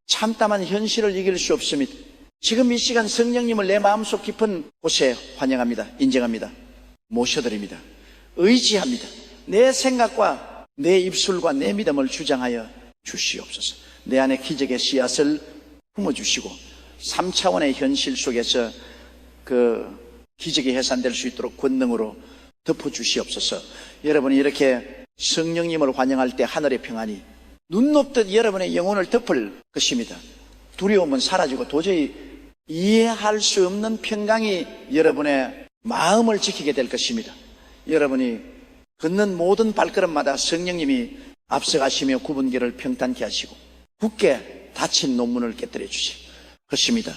Speaker 1: 참담한 현실을 이길 수 없습니다. 지금 이 시간 성령님을 내 마음속 깊은 곳에 환영합니다. 인정합니다. 모셔드립니다. 의지합니다. 내 생각과 내 입술과 내 믿음을 주장하여 주시옵소서. 내 안에 기적의 씨앗을 품어주시고 3차원의 현실 속에서 그 기적이 해산될 수 있도록 권능으로 덮어주시옵소서. 여러분이 이렇게 성령님을 환영할 때 하늘의 평안이 눈 높듯 여러분의 영혼을 덮을 것입니다. 두려움은 사라지고 도저히 이해할 수 없는 평강이 여러분의 마음을 지키게 될 것입니다. 여러분이 걷는 모든 발걸음마다 성령님이 앞서가시며 구분길을 평탄케 하시고 굳게 닫힌 논문을 깨뜨려 주실 것입니다.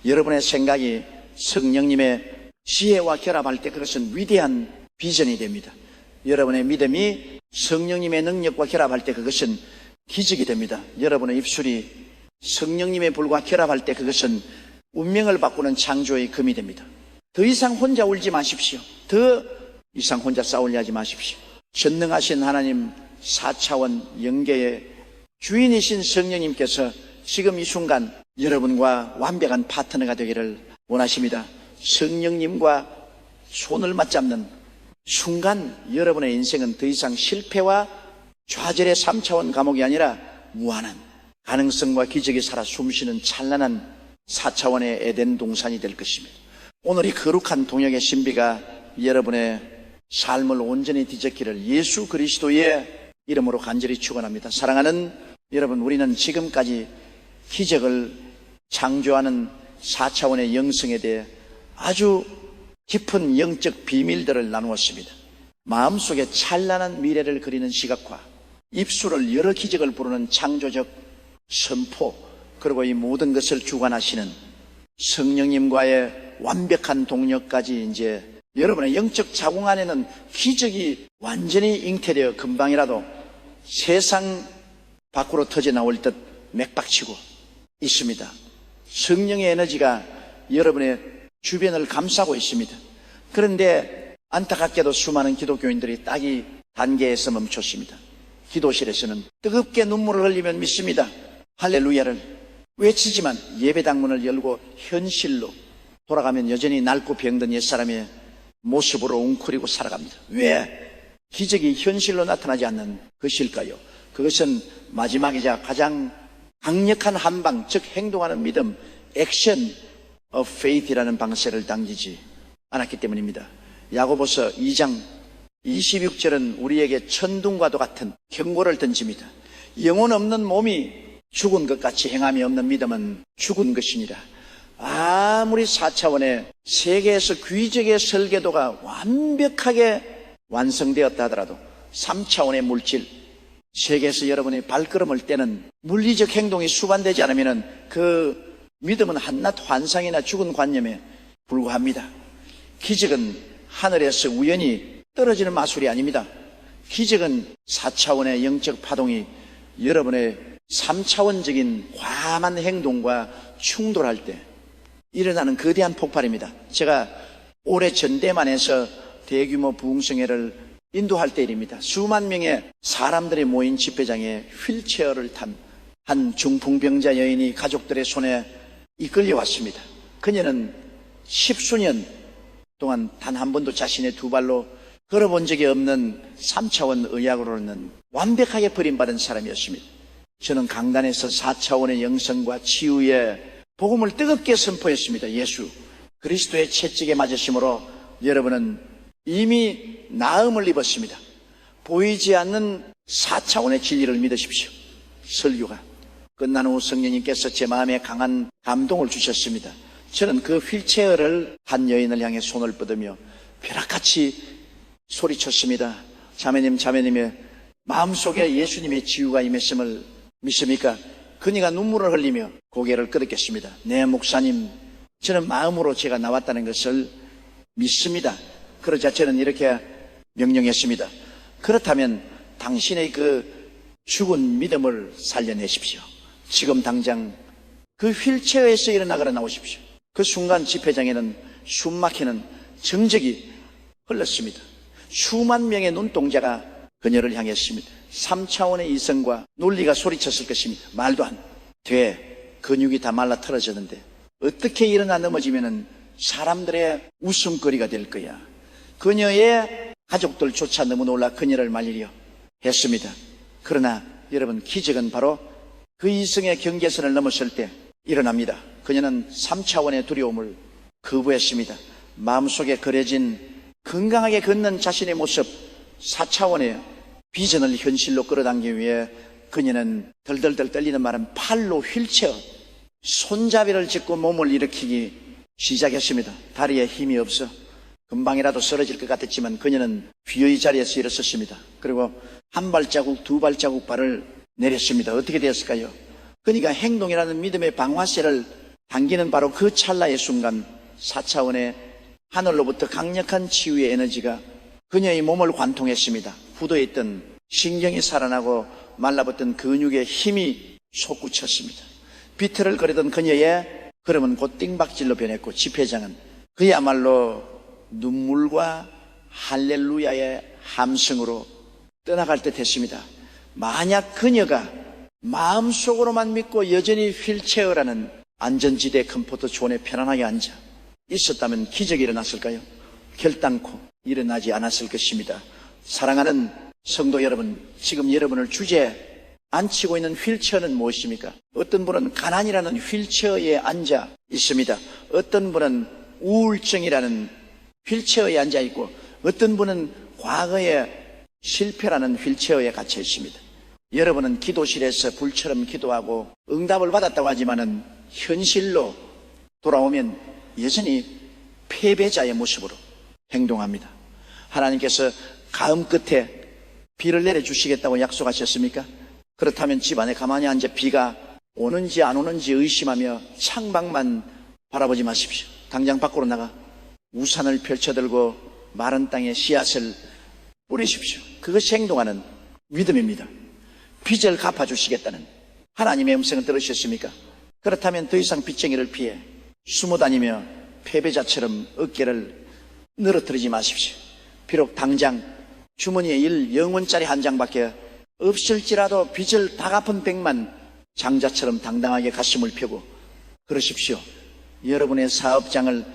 Speaker 1: 여러분의 생각이 성령님의 지혜와 결합할 때 그것은 위대한 비전이 됩니다. 여러분의 믿음이 성령님의 능력과 결합할 때 그것은 기적이 됩니다. 여러분의 입술이 성령님의 불과 결합할 때 그것은 운명을 바꾸는 창조의 금이 됩니다. 더 이상 혼자 울지 마십시오. 더 이상 혼자 싸우려 하지 마십시오. 전능하신 하나님 4차원 영계의 주인이신 성령님께서 지금 이 순간 여러분과 완벽한 파트너가 되기를 원하십니다. 성령님과 손을 맞잡는 순간 여러분의 인생은 더 이상 실패와 좌절의 3차원 감옥이 아니라 무한한 가능성과 기적이 살아 숨쉬는 찬란한 4차원의 에덴 동산이 될 것입니다. 오늘 이 거룩한 동역의 신비가 여러분의 삶을 온전히 뒤덮기를 예수 그리스도의 이름으로 간절히 축원합니다. 사랑하는 여러분, 우리는 지금까지 기적을 창조하는 4차원의 영성에 대해 아주 깊은 영적 비밀들을 나누었습니다. 마음속에 찬란한 미래를 그리는 시각과 입술을 여러 기적을 부르는 창조적 선포, 그리고 이 모든 것을 주관하시는 성령님과의 완벽한 동력까지 이제 여러분의 영적 자궁 안에는 기적이 완전히 잉태되어 금방이라도 세상 밖으로 터져나올 듯 맥박치고 있습니다. 성령의 에너지가 여러분의 주변을 감싸고 있습니다. 그런데 안타깝게도 수많은 기독교인들이 딱 이 단계에서 멈췄습니다. 기도실에서는 뜨겁게 눈물을 흘리면 믿습니다. 할렐루야를 외치지만 예배당 문을 열고 현실로 돌아가면 여전히 낡고 병든 옛사람의 모습으로 웅크리고 살아갑니다. 왜 기적이 현실로 나타나지 않는 것일까요? 그것은 마지막이자 가장 강력한 한방, 즉 행동하는 믿음, 액션 of faith이라는 방세를 당기지 않았기 때문입니다. 야고보서 2장 26절은 우리에게 천둥과도 같은 경고를 던집니다. 영혼 없는 몸이 죽은 것 같이 행함이 없는 믿음은 죽은 것이니라. 아무리 4차원의 세계에서 귀적의 설계도가 완벽하게 완성되었다 하더라도 3차원의 물질, 세계에서 여러분이 발걸음을 떼는 물리적 행동이 수반되지 않으면 그 믿음은 한낱 환상이나 죽은 관념에 불과합니다. 기적은 하늘에서 우연히 떨어지는 마술이 아닙니다. 기적은 4차원의 영적 파동이 여러분의 3차원적인 과감한 행동과 충돌할 때 일어나는 거대한 폭발입니다. 제가 올해 전대만에서 대규모 부흥성회를 인도할 때 일입니다. 수만 명의 사람들이 모인 집회장에 휠체어를 탄 한 중풍병자 여인이 가족들의 손에 이끌려 왔습니다. 그녀는 10수년 동안 단 한 번도 자신의 두 발로 걸어본 적이 없는 3차원 의학으로는 완벽하게 버림받은 사람이었습니다. 저는 강단에서 4차원의 영성과 치유의 복음을 뜨겁게 선포했습니다. 예수 그리스도의 채찍에 맞으심으로 여러분은 이미 나음을 입었습니다. 보이지 않는 4차원의 진리를 믿으십시오. 설교가 끝난 후 성령님께서 제 마음에 강한 감동을 주셨습니다. 저는 그 휠체어를 한 여인을 향해 손을 뻗으며 벼락같이 소리쳤습니다. 자매님, 자매님의 마음속에 예수님의 치유가 임했음을 믿습니까? 그녀가 눈물을 흘리며 고개를 끄덕였습니다. 네, 목사님, 저는 마음으로 제가 나왔다는 것을 믿습니다. 그러자 저는 이렇게 명령했습니다. 그렇다면 당신의 그 죽은 믿음을 살려내십시오. 지금 당장 그 휠체어에서 일어나거나 나오십시오. 그 순간 집회장에는 숨막히는 정적이 흘렀습니다. 수만 명의 눈동자가 그녀를 향했습니다. 3차원의 이성과 논리가 소리쳤을 것입니다. 말도 안 돼. 근육이 다 말라 틀어졌는데 어떻게 일어나 넘어지면 사람들의 웃음거리가 될 거야. 그녀의 가족들조차 너무 놀라 그녀를 말리려 했습니다. 그러나 여러분, 기적은 바로 그 이성의 경계선을 넘었을 때 일어납니다. 그녀는 3차원의 두려움을 거부했습니다. 마음속에 그려진 건강하게 걷는 자신의 모습, 4차원의 비전을 현실로 끌어당기기 위해 그녀는 덜덜덜 떨리는 말은 팔로 휠체어, 손잡이를 짚고 몸을 일으키기 시작했습니다. 다리에 힘이 없어 금방이라도 쓰러질 것 같았지만 그녀는 비의 자리에서 일어섰습니다. 그리고 한 발자국, 두 발자국 발을 내렸습니다. 어떻게 되었을까요? 그러니까 행동이라는 믿음의 방화쇠를 당기는 바로 그 찰나의 순간 4차원의 하늘로부터 강력한 치유의 에너지가 그녀의 몸을 관통했습니다. 굳어있던 신경이 살아나고 말라붙던 근육에 힘이 솟구쳤습니다. 비틀을 거리던 그녀의 걸음은 곧 띵박질로 변했고 집회장은 그야말로 눈물과 할렐루야의 함성으로 떠나갈 듯 했습니다. 만약 그녀가 마음속으로만 믿고 여전히 휠체어라는 안전지대 컴포트존에 편안하게 앉아 있었다면 기적이 일어났을까요? 결단코 일어나지 않았을 것입니다. 사랑하는 성도 여러분, 지금 여러분을 주제에 앉히고 있는 휠체어는 무엇입니까? 어떤 분은 가난이라는 휠체어에 앉아 있습니다. 어떤 분은 우울증이라는 휠체어에 앉아 있고 어떤 분은 과거의 실패라는 휠체어에 갇혀 있습니다. 여러분은 기도실에서 불처럼 기도하고 응답을 받았다고 하지만은 현실로 돌아오면 여전히 패배자의 모습으로 행동합니다. 하나님께서 가음 끝에 비를 내려주시겠다고 약속하셨습니까? 그렇다면 집안에 가만히 앉아 비가 오는지 안 오는지 의심하며 창밖만 바라보지 마십시오. 당장 밖으로 나가 우산을 펼쳐들고 마른 땅에 씨앗을 뿌리십시오. 그것이 행동하는 믿음입니다. 빚을 갚아주시겠다는 하나님의 음성을 들으셨습니까? 그렇다면 더 이상 빚쟁이를 피해 숨어 다니며 패배자처럼 어깨를 늘어뜨리지 마십시오. 비록 당장 주머니에 1영원짜리 한 장밖에 없을지라도 빚을 다 갚은 백만 장자처럼 당당하게 가슴을 펴고 그러십시오. 여러분의 사업장을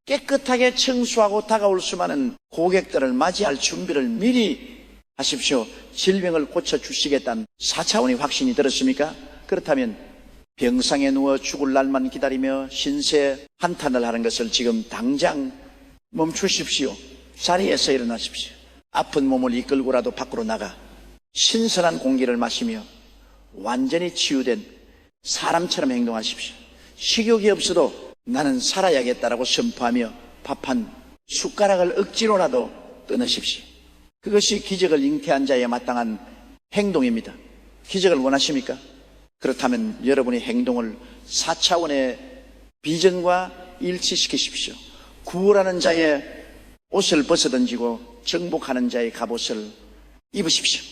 Speaker 1: 깨끗하게 청소하고 다가올 수많은 고객들을 맞이할 준비를 미리 하십시오. 질병을 고쳐주시겠다는 4차원의 확신이 들었습니까? 그렇다면 병상에 누워 죽을 날만 기다리며 신세 한탄을 하는 것을 지금 당장 멈추십시오. 자리에서 일어나십시오. 아픈 몸을 이끌고라도 밖으로 나가 신선한 공기를 마시며 완전히 치유된 사람처럼 행동하십시오. 식욕이 없어도 나는 살아야겠다라고 선포하며 밥 한 숟가락을 억지로라도 끊으십시오. 그것이 기적을 잉태한 자에 마땅한 행동입니다. 기적을 원하십니까? 그렇다면 여러분의 행동을 4차원의 비전과 일치시키십시오. 구원하는 자의 옷을 벗어던지고 정복하는 자의 갑옷을 입으십시오.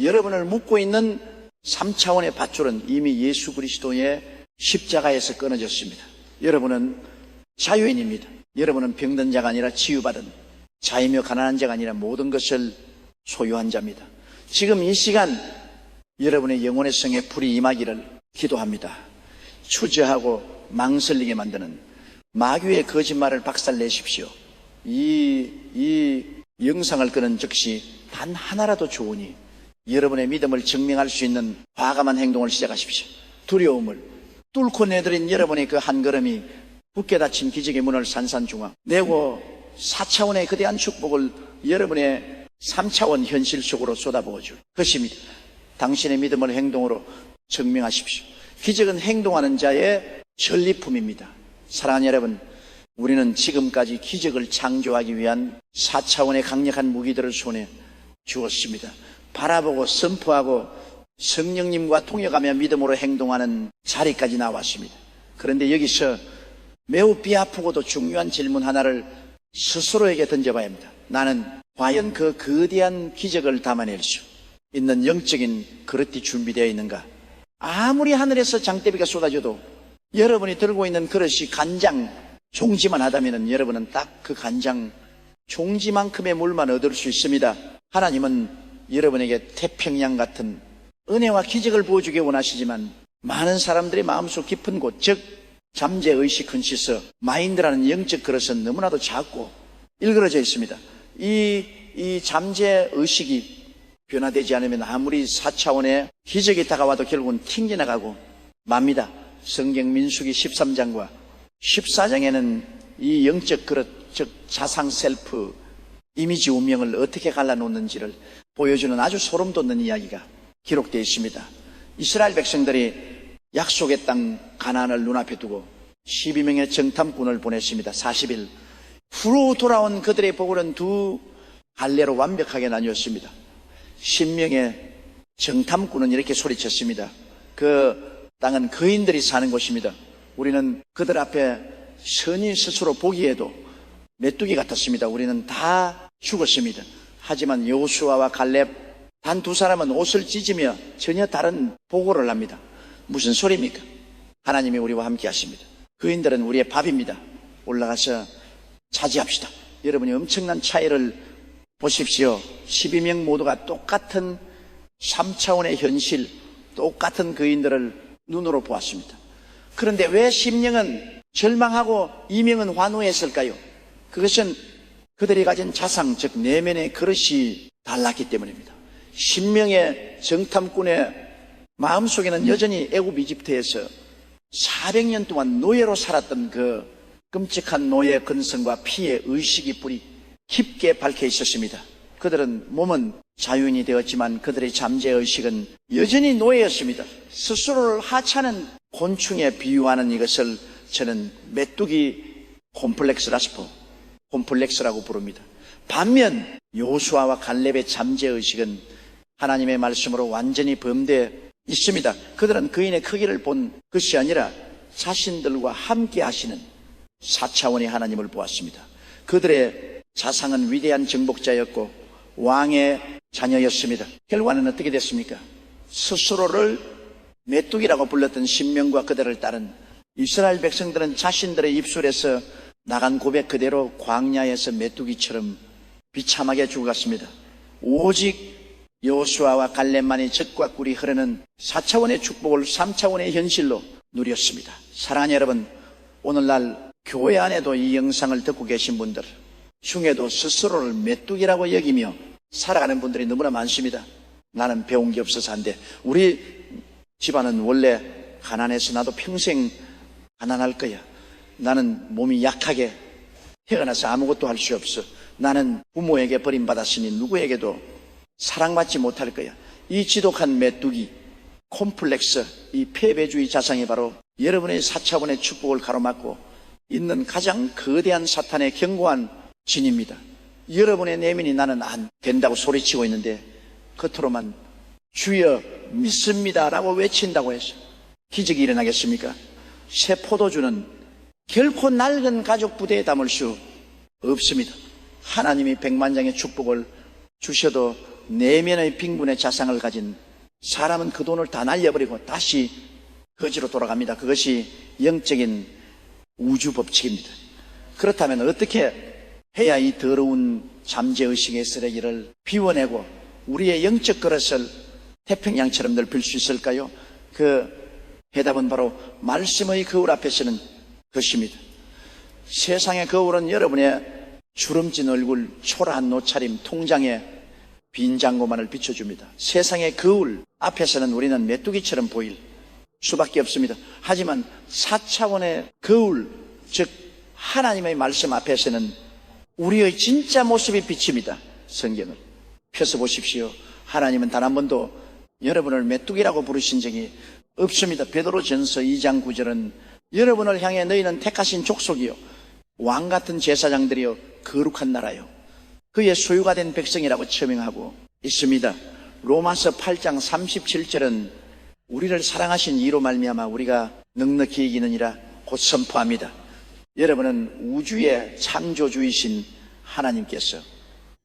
Speaker 1: 여러분을 묶고 있는 3차원의 밧줄은 이미 예수 그리스도의 십자가에서 끊어졌습니다. 여러분은 자유인입니다. 여러분은 병든 자가 아니라 치유받은 자이며 가난한 자가 아니라 모든 것을 소유한 자입니다. 지금 이 시간 여러분의 영혼의 성에 불이 임하기를 기도합니다. 추저하고 망설이게 만드는 마귀의 거짓말을 박살내십시오. 이 영상을 끄는 즉시 단 하나라도 좋으니 여러분의 믿음을 증명할 수 있는 과감한 행동을 시작하십시오. 두려움을 뚫고 내드린 여러분의 그 한 걸음이 굳게 닫힌 기적의 문을 산산중앙 내고 4차원의 거대한 축복을 여러분의 3차원 현실 속으로 쏟아부어 줄 것입니다. 당신의 믿음을 행동으로 증명하십시오. 기적은 행동하는 자의 전리품입니다. 사랑하는 여러분, 우리는 지금까지 기적을 창조하기 위한 4차원의 강력한 무기들을 손에 주었습니다. 바라보고 선포하고 성령님과 통역하며 믿음으로 행동하는 자리까지 나왔습니다. 그런데 여기서 매우 뼈아프고도 중요한 질문 하나를 스스로에게 던져봐야 합니다. 나는 과연 그 거대한 기적을 담아낼 수 있는 영적인 그릇이 준비되어 있는가? 아무리 하늘에서 장대비가 쏟아져도 여러분이 들고 있는 그릇이 간장 종지만 하다면 여러분은 딱 그 간장 종지만큼의 물만 얻을 수 있습니다. 하나님은 여러분에게 태평양 같은 은혜와 기적을 부어주기 원하시지만 많은 사람들의 마음속 깊은 곳, 즉 잠재의식 근시서 마인드라는 영적 그릇은 너무나도 작고 일그러져 있습니다. 이 잠재의식이 변화되지 않으면 아무리 4차원의 기적이 다가와도 결국은 튕겨나가고 맙니다. 성경 민수기 13장과 14장에는 이 영적 그릇, 즉 자상 셀프 이미지 운명을 어떻게 갈라놓는지를 보여주는 아주 소름 돋는 이야기가 기록되어 있습니다. 이스라엘 백성들이 약속의 땅 가나안을 눈앞에 두고 12명의 정탐꾼을 보냈습니다. 40일 후로 돌아온 그들의 보고는 두 갈래로 완벽하게 나뉘었습니다. 10명의 정탐꾼은 이렇게 소리쳤습니다. 그 땅은 거인들이 사는 곳입니다. 우리는 그들 앞에 선이 스스로 보기에도 메뚜기 같았습니다. 우리는 다 죽었습니다. 하지만 여호수아와 갈렙 단 두 사람은 옷을 찢으며 전혀 다른 보고를 합니다. 무슨 소리입니까? 하나님이 우리와 함께 하십니다. 거인들은 우리의 밥입니다. 올라가서 차지합시다. 여러분이 엄청난 차이를 보십시오. 12명 모두가 똑같은 3차원의 현실, 똑같은 거인들을 눈으로 보았습니다. 그런데 왜 10명은 절망하고 2명은 환호했을까요? 그것은 그들이 가진 자상, 즉 내면의 그릇이 달랐기 때문입니다. 10명의 정탐꾼의 마음속에는 여전히 애굽 이집트에서 400년 동안 노예로 살았던 그 끔찍한 노예 근성과 피의 의식이 뿌리 깊게 박혀 있었습니다. 그들은 몸은 자유인이 되었지만 그들의 잠재의식은 여전히 노예였습니다. 스스로를 하찮은 곤충에 비유하는 이것을 저는 메뚜기 콤플렉스라고 부릅니다. 반면 여호수아와 갈렙의 잠재의식은 하나님의 말씀으로 완전히 범대해 있습니다. 그들은 거인의 크기를 본 것이 아니라 자신들과 함께 하시는 4차원의 하나님을 보았습니다. 그들의 자상은 위대한 정복자였고 왕의 자녀였습니다. 결과는 어떻게 됐습니까? 스스로를 메뚜기라고 불렀던 신명과 그들을 따른 이스라엘 백성들은 자신들의 입술에서 나간 고백 그대로 광야에서 메뚜기처럼 비참하게 죽어갔습니다. 오직 여호수아와 갈렙만이 젖과 꿀이 흐르는 4차원의 축복을 3차원의 현실로 누렸습니다. 사랑하는 여러분, 오늘날 교회 안에도 이 영상을 듣고 계신 분들 중에도 스스로를 메뚜기라고 여기며 살아가는 분들이 너무나 많습니다. 나는 배운 게 없어서 안 돼. 우리 집안은 원래 가난해서 나도 평생 가난할 거야. 나는 몸이 약하게 태어나서 아무것도 할 수 없어. 나는 부모에게 버림받았으니 누구에게도 사랑받지 못할 거야. 이 지독한 메뚜기, 콤플렉스, 이 패배주의 자상이 바로 여러분의 4차원의 축복을 가로막고 있는 가장 거대한 사탄의 견고한 진입니다. 여러분의 내면이 나는 안 된다고 소리치고 있는데 겉으로만 주여 믿습니다라고 외친다고 해서 기적이 일어나겠습니까? 새 포도주는 결코 낡은 가죽 부대에 담을 수 없습니다. 하나님이 백만장의 축복을 주셔도 내면의 빈곤의 자상을 가진 사람은 그 돈을 다 날려버리고 다시 거지로 돌아갑니다. 그것이 영적인 우주 법칙입니다. 그렇다면 어떻게 해야 이 더러운 잠재의식의 쓰레기를 비워내고 우리의 영적 그릇을 태평양처럼 넓힐 수 있을까요? 그 해답은 바로 말씀의 거울 앞에 서는 것입니다. 세상의 거울은 여러분의 주름진 얼굴, 초라한 옷차림, 통장에 빈 잔고만을 비춰줍니다. 세상의 거울 앞에서는 우리는 메뚜기처럼 보일 수밖에 없습니다. 하지만 4차원의 거울, 즉 하나님의 말씀 앞에서는 우리의 진짜 모습이 비칩니다. 성경을 펴서 보십시오. 하나님은 단 한 번도 여러분을 메뚜기라고 부르신 적이 없습니다. 베드로전서 2장 9절은 여러분을 향해 너희는 택하신 족속이요 왕 같은 제사장들이요 거룩한 나라요 그의 소유가 된 백성이라고 처명하고 있습니다. 로마서 8장 37절은 우리를 사랑하신 이로 말미암아 우리가 넉넉히 이기느니라 곧 선포합니다. 여러분은 우주의 창조주이신 하나님께서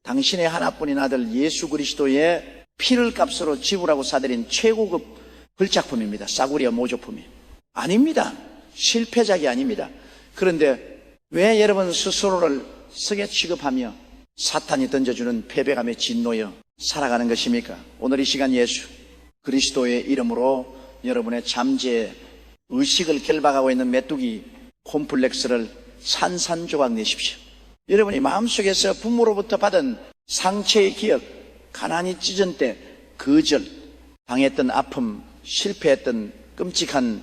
Speaker 1: 당신의 하나뿐인 아들 예수 그리스도의 피를 값으로 지불하고 사들인 최고급 걸작품입니다. 싸구려 모조품이 아닙니다. 실패작이 아닙니다. 그런데 왜 여러분 스스로를 쓰게 취급하며 사탄이 던져주는 패배감에 진노여 살아가는 것입니까? 오늘 이 시간 예수 그리스도의 이름으로 여러분의 잠재 의식을 결박하고 있는 메뚜기 콤플렉스를 산산조각 내십시오. 여러분이 마음속에서 부모로부터 받은 상처의 기억, 가난이 찢은 때 거절, 당했던 아픔, 실패했던 끔찍한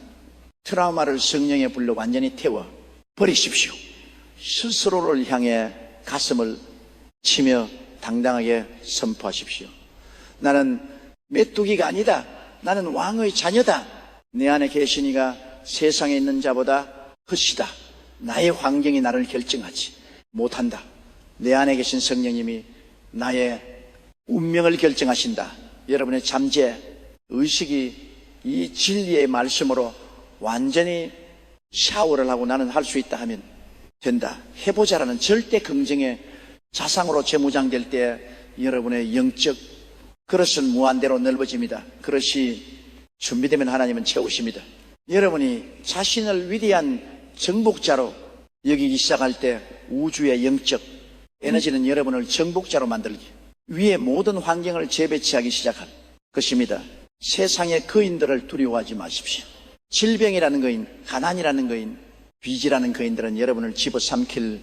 Speaker 1: 트라우마를 성령의 불로 완전히 태워 버리십시오. 스스로를 향해 가슴을 치며 당당하게 선포하십시오. 나는 메뚜기가 아니다. 나는 왕의 자녀다. 내 안에 계시니가 세상에 있는 자보다 헛이다. 나의 환경이 나를 결정하지 못한다. 내 안에 계신 성령님이 나의 운명을 결정하신다. 여러분의 잠재 의식이 이 진리의 말씀으로 완전히 샤워를 하고 나는 할 수 있다 하면 된다. 해보자라는 절대 긍정의 자상으로 재무장될 때 여러분의 영적 그릇은 무한대로 넓어집니다. 그릇이 준비되면 하나님은 채우십니다. 여러분이 자신을 위대한 정복자로 여기기 시작할 때 우주의 영적 에너지는 여러분을 정복자로 만들기 위해 모든 환경을 재배치하기 시작할 것입니다. 세상의 거인들을 두려워하지 마십시오. 질병이라는 거인, 가난이라는 거인, 빚이라는 거인들은 여러분을 집어삼킬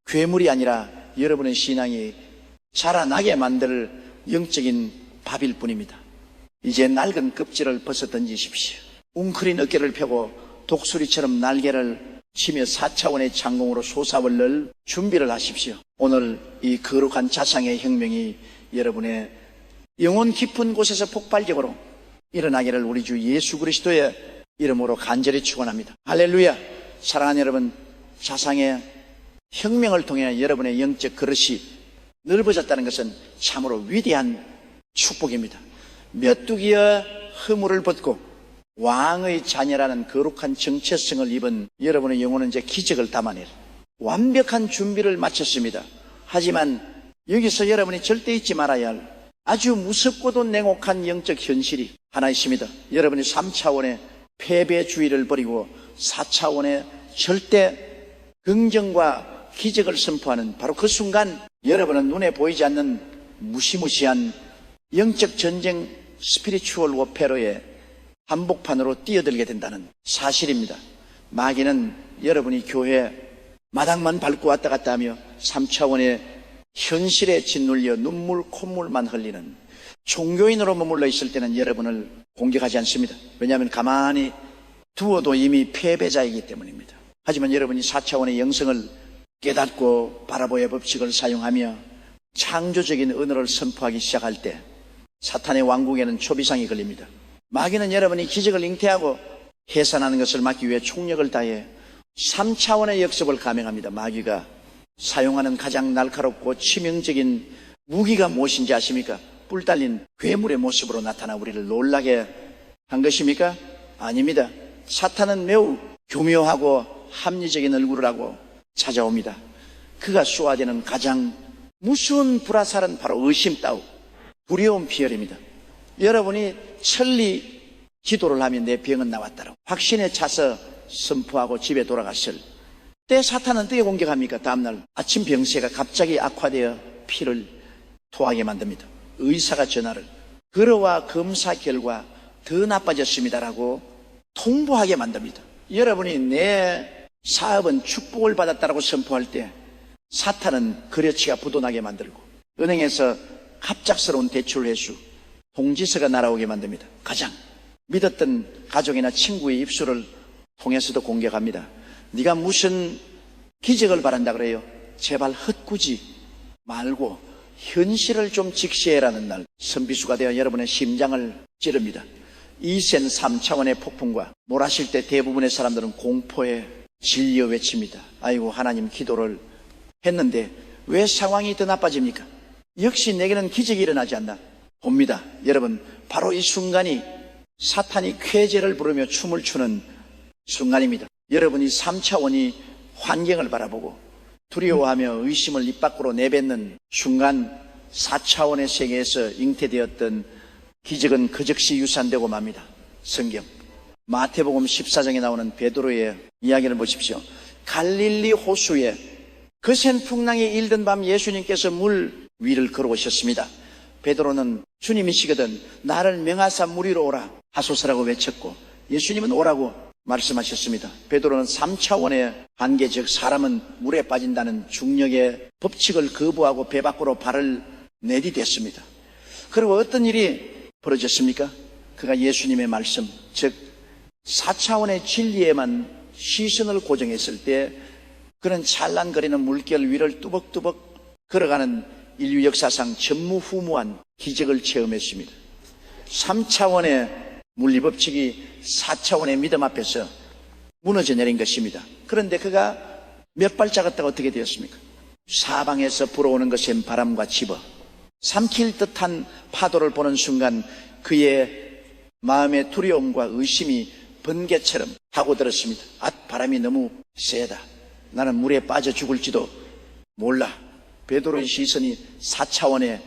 Speaker 1: 괴물이 아니라 여러분의 신앙이 자라나게 만들 영적인 밥일 뿐입니다. 이제 낡은 껍질을 벗어 던지십시오. 웅크린 어깨를 펴고 독수리처럼 날개를 치며 4차원의 창공으로 솟아올릴 준비를 하십시오. 오늘 이 거룩한 자상의 혁명이 여러분의 영혼 깊은 곳에서 폭발적으로 일어나기를 우리 주 예수 그리스도의 이름으로 간절히 축원합니다. 할렐루야. 사랑하는 여러분, 자상의 혁명을 통해 여러분의 영적 그릇이 넓어졌다는 것은 참으로 위대한 축복입니다. 메뚜기의 허물을 벗고 왕의 자녀라는 거룩한 정체성을 입은 여러분의 영혼은 이제 기적을 담아낼 완벽한 준비를 마쳤습니다. 하지만 여기서 여러분이 절대 잊지 말아야 할 아주 무섭고도 냉혹한 영적 현실이 하나 있습니다. 여러분이 3차원의 패배주의를 버리고 4차원의 절대 긍정과 기적을 선포하는 바로 그 순간 여러분은 눈에 보이지 않는 무시무시한 영적 전쟁 스피리추얼 워페어의 한복판으로 뛰어들게 된다는 사실입니다. 마귀는 여러분이 교회 마당만 밟고 왔다 갔다 하며 3차원의 현실에 짓눌려 눈물 콧물만 흘리는 종교인으로 머물러 있을 때는 여러분을 공격하지 않습니다. 왜냐하면 가만히 두어도 이미 패배자이기 때문입니다. 하지만 여러분이 4차원의 영성을 깨닫고 바라보의 법칙을 사용하며 창조적인 언어를 선포하기 시작할 때 사탄의 왕국에는 초비상이 걸립니다. 마귀는 여러분이 기적을 잉태하고 해산하는 것을 막기 위해 총력을 다해 3차원의 역습을 감행합니다. 마귀가 사용하는 가장 날카롭고 치명적인 무기가 무엇인지 아십니까? 뿔 달린 괴물의 모습으로 나타나 우리를 놀라게 한 것입니까? 아닙니다. 사탄은 매우 교묘하고 합리적인 얼굴을 하고 찾아옵니다. 그가 쏘아대는 가장 무서운 불화살은 바로 의심 따위 두려움 피혈입니다. 여러분이 천리 기도를 하면 내 병은 나왔다라고 확신에 차서 선포하고 집에 돌아갔을 때 사탄은 어떻게 공격합니까? 다음날 아침 병세가 갑자기 악화되어 피를 토하게 만듭니다. 의사가 전화를 걸어와 검사 결과 더 나빠졌습니다라고 통보하게 만듭니다. 여러분이 내 사업은 축복을 받았다라고 선포할 때 사탄은 거래치가 부도나게 만들고 은행에서 갑작스러운 대출 회수 통지서가 날아오게 만듭니다. 가장 믿었던 가족이나 친구의 입술을 통해서도 공격합니다. 네가 무슨 기적을 바란다 그래요? 제발 헛구지 말고 현실을 좀 직시해라는 날 선비수가 되어 여러분의 심장을 찌릅니다. 이센 3차원의 폭풍과 몰아칠 때 대부분의 사람들은 공포에 질려 외칩니다. 아이고 하나님 기도를 했는데 왜 상황이 더 나빠집니까? 역시 내게는 기적이 일어나지 않나 봅니다. 여러분 바로 이 순간이 사탄이 쾌제를 부르며 춤을 추는 순간입니다. 여러분이 3차원이 환경을 바라보고 두려워하며 의심을 입 밖으로 내뱉는 순간 4차원의 세계에서 잉태되었던 기적은 그 즉시 유산되고 맙니다. 성경 마태복음 14장에 나오는 베드로의 이야기를 보십시오. 갈릴리 호수에 거센 풍랑이 일던 밤 예수님께서 물 위를 걸어오셨습니다. 베드로는 주님이시거든 나를 명하사 물 위로 오라 하소서라고 외쳤고 예수님은 오라고 말씀하셨습니다. 베드로는 3차원의 한계, 즉 사람은 물에 빠진다는 중력의 법칙을 거부하고 배 밖으로 발을 내디뎠습니다. 그리고 어떤 일이 벌어졌습니까? 그가 예수님의 말씀, 즉 4차원의 진리에만 시선을 고정했을 때 그런 찬란거리는 물결 위를 뚜벅뚜벅 걸어가는 인류 역사상 전무후무한 기적을 체험했습니다. 3차원의 물리법칙이 4차원의 믿음 앞에서 무너져 내린 것입니다. 그런데 그가 몇 발짝 걷다가 어떻게 되었습니까? 사방에서 불어오는 것은 바람과 집어 삼킬 듯한 파도를 보는 순간 그의 마음의 두려움과 의심이 번개처럼 파고들었습니다. 바람이 너무 세다. 나는 물에 빠져 죽을지도 몰라. 베드로의 시선이 4차원의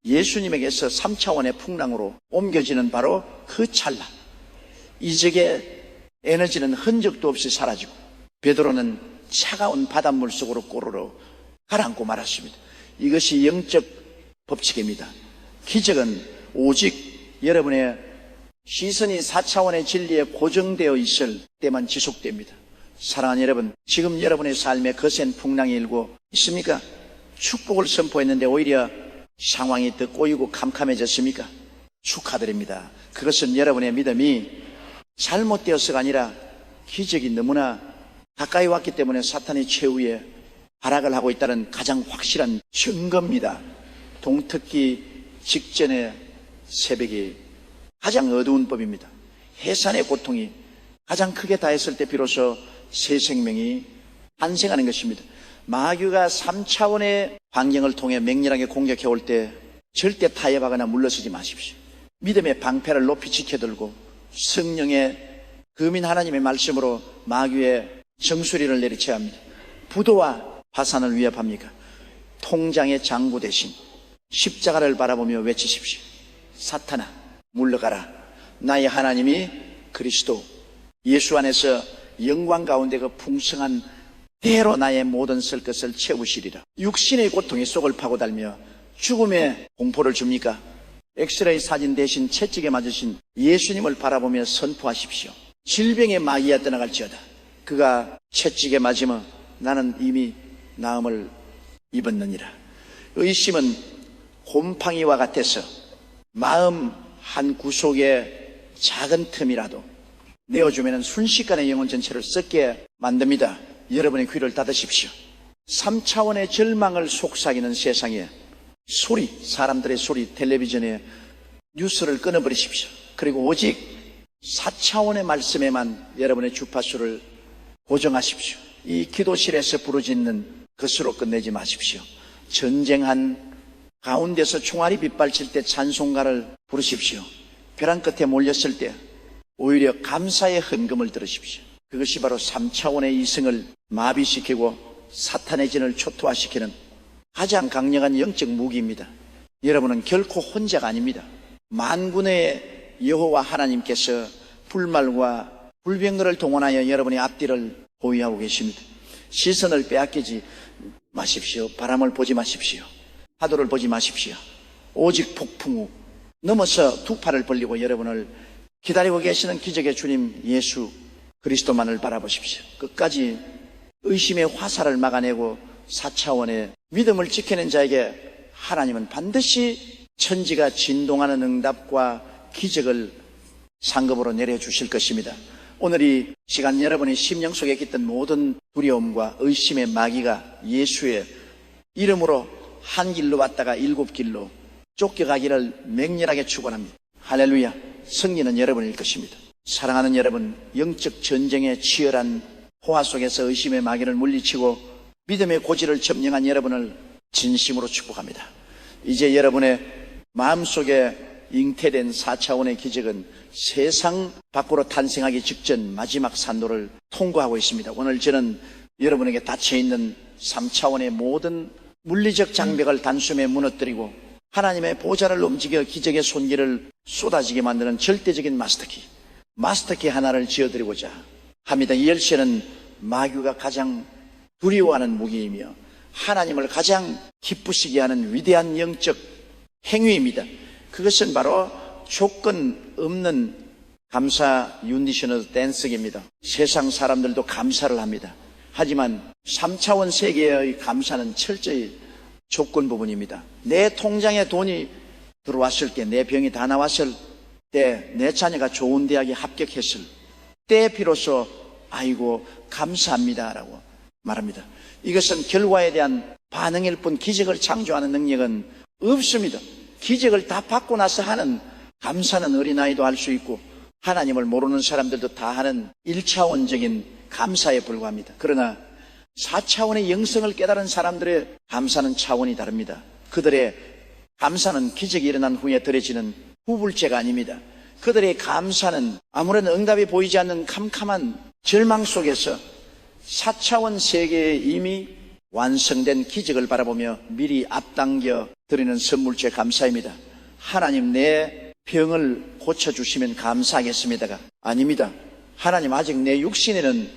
Speaker 1: 예수님에게서 3차원의 풍랑으로 옮겨지는 바로 그 찰나, 이적의 에너지는 흔적도 없이 사라지고 베드로는 차가운 바닷물 속으로 꼬르르 가라앉고 말았습니다. 이것이 영적 법칙입니다. 기적은 오직 여러분의 시선이 4차원의 진리에 고정되어 있을 때만 지속됩니다. 사랑하는 여러분, 지금 여러분의 삶에 거센 풍랑이 일고 있습니까? 축복을 선포했는데 오히려 상황이 더 꼬이고 캄캄해졌습니까? 축하드립니다. 그것은 여러분의 믿음이 잘못되어서가 아니라 기적이 너무나 가까이 왔기 때문에 사탄이 최후의 발악을 하고 있다는 가장 확실한 증거입니다. 동특기 직전의 새벽이 가장 어두운 법입니다. 해산의 고통이 가장 크게 다했을 때 비로소 새 생명이 탄생하는 것입니다. 마귀가 3차원의 환경을 통해 맹렬하게 공격해 올 때 절대 타협하거나 물러서지 마십시오. 믿음의 방패를 높이 지켜들고 성령의 금인 하나님의 말씀으로 마귀의 정수리를 내리쳐야 합니다. 부도와 파산을 위협합니까? 통장의 장구 대신 십자가를 바라보며 외치십시오. 사탄아, 물러가라. 나의 하나님이 그리스도 예수 안에서 영광 가운데 그 풍성한 대로 나의 모든 쓸 것을 채우시리라. 육신의 고통이 속을 파고들며 죽음의 공포를 줍니까? 엑스레이 사진 대신 채찍에 맞으신 예수님을 바라보며 선포하십시오. 질병의 마귀가 떠나갈지어다. 그가 채찍에 맞으면 나는 이미 나음을 입었느니라. 의심은 곰팡이와 같아서 마음 한 구석에 작은 틈이라도 내어주면 순식간에 영혼 전체를 썩게 만듭니다. 여러분의 귀를 닫으십시오. 3차원의 절망을 속삭이는 세상에 소리, 사람들의 소리, 텔레비전에 뉴스를 끊어버리십시오. 그리고 오직 4차원의 말씀에만 여러분의 주파수를 고정하십시오. 이 기도실에서 부르짖는 것으로 끝내지 마십시오. 전쟁한 가운데서 총알이 빗발칠 때 찬송가를 부르십시오. 벼랑 끝에 몰렸을 때 오히려 감사의 헌금을 들으십시오. 그것이 바로 3차원의 이성을 마비시키고 사탄의 진을 초토화시키는 가장 강력한 영적 무기입니다. 여러분은 결코 혼자가 아닙니다. 만군의 여호와 하나님께서 불말과 불병거를 동원하여 여러분의 앞뒤를 보유하고 계십니다. 시선을 빼앗기지 마십시오. 바람을 보지 마십시오. 파도를 보지 마십시오. 오직 폭풍 후 넘어서 두 팔을 벌리고 여러분을 기다리고 계시는 기적의 주님 예수 그리스도만을 바라보십시오. 끝까지 의심의 화살을 막아내고 4차원의 믿음을 지켜낸 자에게 하나님은 반드시 천지가 진동하는 응답과 기적을 상급으로 내려주실 것입니다. 오늘 이 시간 여러분의 심령 속에 깃든 모든 두려움과 의심의 마귀가 예수의 이름으로 한 길로 왔다가 7길로 쫓겨가기를 맹렬하게 축원합니다. 할렐루야. 승리는 여러분일 것입니다. 사랑하는 여러분, 영적 전쟁의 치열한 호화 속에서 의심의 마귀를 물리치고 믿음의 고지를 점령한 여러분을 진심으로 축복합니다. 이제 여러분의 마음속에 잉태된 4차원의 기적은 세상 밖으로 탄생하기 직전 마지막 산도를 통과하고 있습니다. 오늘 저는 여러분에게 닫혀있는 3차원의 모든 물리적 장벽을 단숨에 무너뜨리고 하나님의 보좌를 움직여 기적의 손길을 쏟아지게 만드는 절대적인 마스터키 하나를 지어드리고자 합니다. 이 열쇠는 마귀가 가장 두려워하는 무기이며 하나님을 가장 기쁘시게 하는 위대한 영적 행위입니다. 그것은 바로 조건 없는 감사 윤디셔널 댄스입니다. 세상 사람들도 감사를 합니다. 하지만 3차원 세계의 감사는 철저히 조건 부분입니다. 내 통장에 돈이 들어왔을 때, 내 병이 다 나왔을 때, 내 자녀가 좋은 대학에 합격했을 때 비로소 아이고 감사합니다라고 말합니다. 이것은 결과에 대한 반응일 뿐 기적을 창조하는 능력은 없습니다. 기적을 다 받고 나서 하는 감사는 어린아이도 할 수 있고 하나님을 모르는 사람들도 다 하는 1차원적인 감사에 불과합니다. 그러나 4차원의 영성을 깨달은 사람들의 감사는 차원이 다릅니다. 그들의 감사는 기적이 일어난 후에 드려지는 후불제가 아닙니다. 그들의 감사는 아무런 응답이 보이지 않는 캄캄한 절망 속에서 4차원 세계에 이미 완성된 기적을 바라보며 미리 앞당겨 드리는 선물제 감사입니다. 하나님 내 병을 고쳐주시면 감사하겠습니다가 아닙니다. 하나님 아직 내 육신에는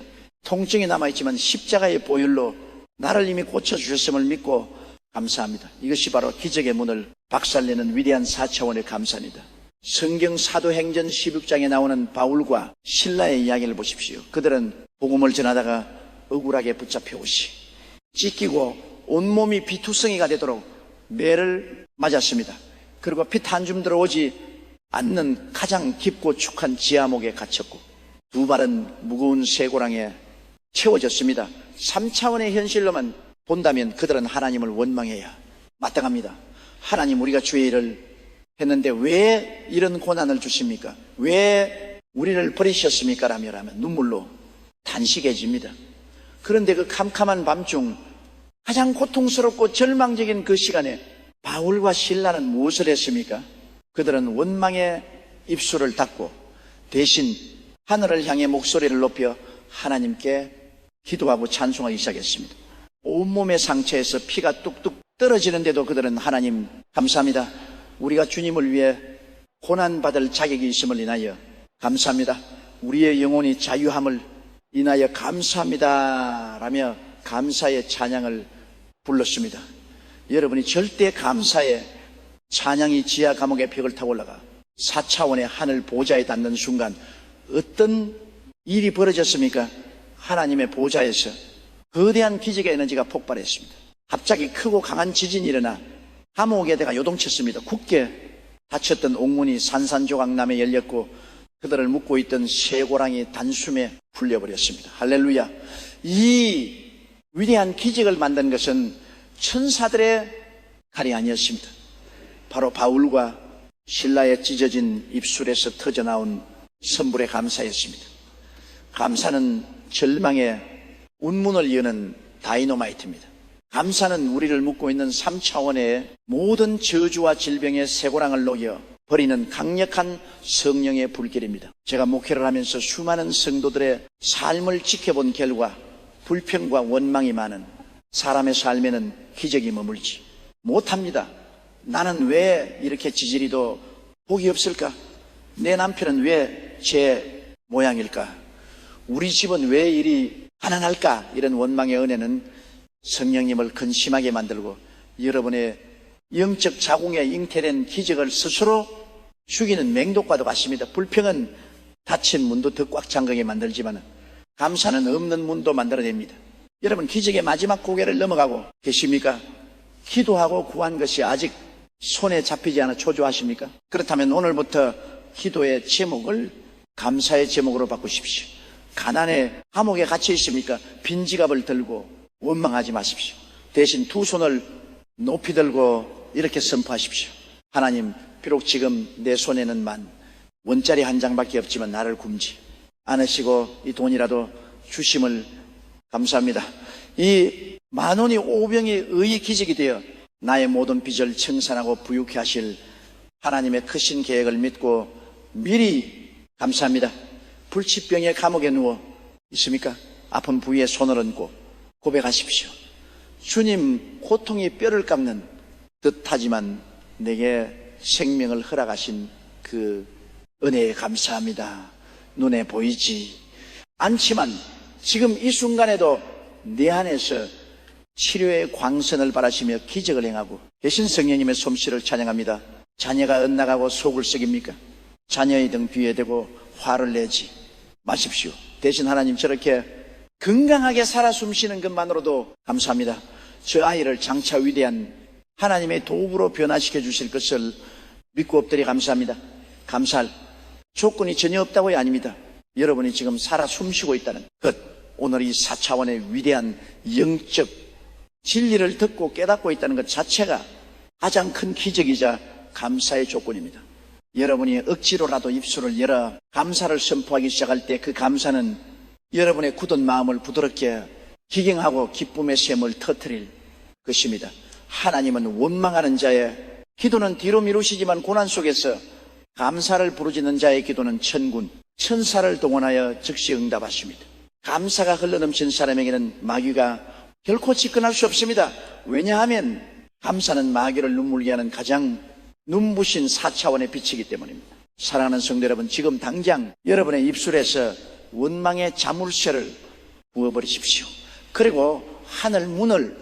Speaker 1: 통증이 남아있지만 십자가의 보혈로 나를 이미 고쳐주셨음을 믿고 감사합니다. 이것이 바로 기적의 문을 박살내는 위대한 4차원의 감사입니다. 성경 사도행전 16장에 나오는 바울과 실라의 이야기를 보십시오. 그들은 복음을 전하다가 억울하게 붙잡혀 오시 찢기고 온몸이 비투성이가 되도록 매를 맞았습니다. 그리고 핏 한 줌 들어오지 않는 가장 깊고 축한 지하목에 갇혔고 두 발은 무거운 쇠고랑에 채워졌습니다. 3차원의 현실로만 본다면 그들은 하나님을 원망해야 마땅합니다. 하나님, 우리가 주의 일을 했는데 왜 이런 고난을 주십니까? 왜 우리를 버리셨습니까? 라면 눈물로 단식해집니다. 그런데 그 캄캄한 밤중 가장 고통스럽고 절망적인 그 시간에 바울과 실라는 무엇을 했습니까? 그들은 원망의 입술을 닫고 대신 하늘을 향해 목소리를 높여 하나님께 기도하고 찬송하기 시작했습니다. 온몸의 상처에서 피가 뚝뚝 떨어지는데도 그들은 하나님 감사합니다. 우리가 주님을 위해 고난받을 자격이 있음을 인하여 감사합니다. 우리의 영혼이 자유함을 인하여 감사합니다 라며 감사의 찬양을 불렀습니다. 여러분이 절대 감사의 찬양이 지하 감옥의 벽을 타고 올라가 4차원의 하늘 보좌에 닿는 순간 어떤 일이 벌어졌습니까? 하나님의 보좌에서 거대한 기적의 에너지가 폭발했습니다. 갑자기 크고 강한 지진이 일어나 감옥의 대가 요동쳤습니다. 굳게 닫혔던 옥문이 산산조각남에 열렸고 그들을 묶고 있던 쇠고랑이 단숨에 풀려버렸습니다. 할렐루야. 이 위대한 기적을 만든 것은 천사들의 칼이 아니었습니다. 바로 바울과 실라의 찢어진 입술에서 터져나온 선불의 감사였습니다. 감사는 절망의 운문을 여는 다이너마이트입니다. 감사는 우리를 묶고 있는 3차원의 모든 저주와 질병의 쇠고랑을 녹여 버리는 강력한 성령의 불길입니다. 제가 목회를 하면서 수많은 성도들의 삶을 지켜본 결과 불평과 원망이 많은 사람의 삶에는 기적이 머물지 못합니다. 나는 왜 이렇게 지지리도 복이 없을까? 내 남편은 왜 제 모양일까? 우리 집은 왜 이리 가난할까? 이런 원망의 은혜는 성령님을 근심하게 만들고 여러분의 영적 자궁에 잉태된 기적을 스스로 죽이는 맹독과도 같습니다. 불평은 닫힌 문도 더 꽉 잠그게 만들지만 감사는 없는 문도 만들어냅니다. 여러분 기적의 마지막 고개를 넘어가고 계십니까? 기도하고 구한 것이 아직 손에 잡히지 않아 초조하십니까? 그렇다면 오늘부터 기도의 제목을 감사의 제목으로 바꾸십시오. 가난의 감옥에 갇혀 있습니까? 빈 지갑을 들고 원망하지 마십시오. 대신 두 손을 높이 들고 이렇게 선포하십시오. 하나님, 비록 지금 내 손에는 원짜리 한 장밖에 없지만 나를 굶지 않으시고 이 돈이라도 주심을 감사합니다. 이 10,000원이 5병이 의의 기적이 되어 나의 모든 빚을 청산하고 부유케 하실 하나님의 크신 계획을 믿고 미리 감사합니다. 불치병의 감옥에 누워 있습니까? 아픈 부위에 손을 얹고 고백하십시오. 주님, 고통이 뼈를 깎는 듯하지만 내게 생명을 허락하신 그 은혜에 감사합니다. 눈에 보이지 않지만 지금 이 순간에도 내 안에서 치료의 광선을 바라시며 기적을 행하고 계신 성령님의 솜씨를 찬양합니다. 자녀가 엇나가고 속을 썩입니까? 자녀의 등 뒤에 대고 화를 내지 마십시오. 대신 하나님, 저렇게 건강하게 살아 숨쉬는 것만으로도 감사합니다. 저 아이를 장차 위대한 하나님의 도구로 변화시켜 주실 것을 믿고 엎드려 감사합니다. 감사할 조건이 전혀 없다고요? 아닙니다. 여러분이 지금 살아 숨쉬고 있다는 것, 오늘 이 4차원의 위대한 영적 진리를 듣고 깨닫고 있다는 것 자체가 가장 큰 기적이자 감사의 조건입니다. 여러분이 억지로라도 입술을 열어 감사를 선포하기 시작할 때 그 감사는 여러분의 굳은 마음을 부드럽게 기경하고 기쁨의 샘을 터뜨릴 것입니다. 하나님은 원망하는 자의 기도는 뒤로 미루시지만 고난 속에서 감사를 부르짖는 자의 기도는 천군, 천사를 동원하여 즉시 응답하십니다. 감사가 흘러넘친 사람에게는 마귀가 결코 집권할 수 없습니다. 왜냐하면 감사는 마귀를 눈물게 하는 가장 눈부신 4차원의 빛이기 때문입니다. 사랑하는 성도 여러분, 지금 당장 여러분의 입술에서 원망의 자물쇠를 부어버리십시오. 그리고 하늘 문을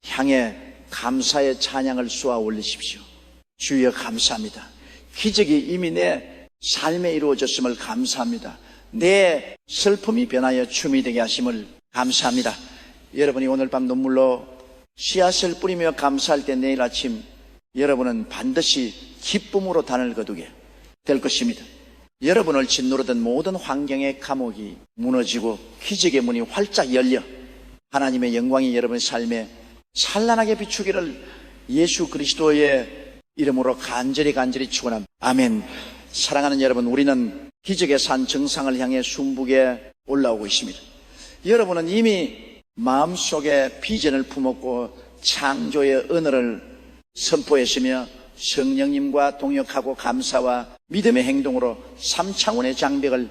Speaker 1: 향해 감사의 찬양을 쏘아 올리십시오. 주여 감사합니다. 기적이 이미 내 삶에 이루어졌음을 감사합니다. 내 슬픔이 변하여 춤이 되게 하심을 감사합니다. 여러분이 오늘 밤 눈물로 씨앗을 뿌리며 감사할 때 내일 아침 여러분은 반드시 기쁨으로 단을 거두게 될 것입니다. 여러분을 짓누르던 모든 환경의 감옥이 무너지고 기적의 문이 활짝 열려 하나님의 영광이 여러분의 삶에 찬란하게 비추기를 예수 그리스도의 이름으로 간절히 축원합니다. 아멘. 사랑하는 여러분, 우리는 기적의 산 정상을 향해 숨북에 올라오고 있습니다. 여러분은 이미 마음속에 비전을 품었고 창조의 언어를 선포했으며 성령님과 동역하고 감사와 믿음의 행동으로 3차원의 장벽을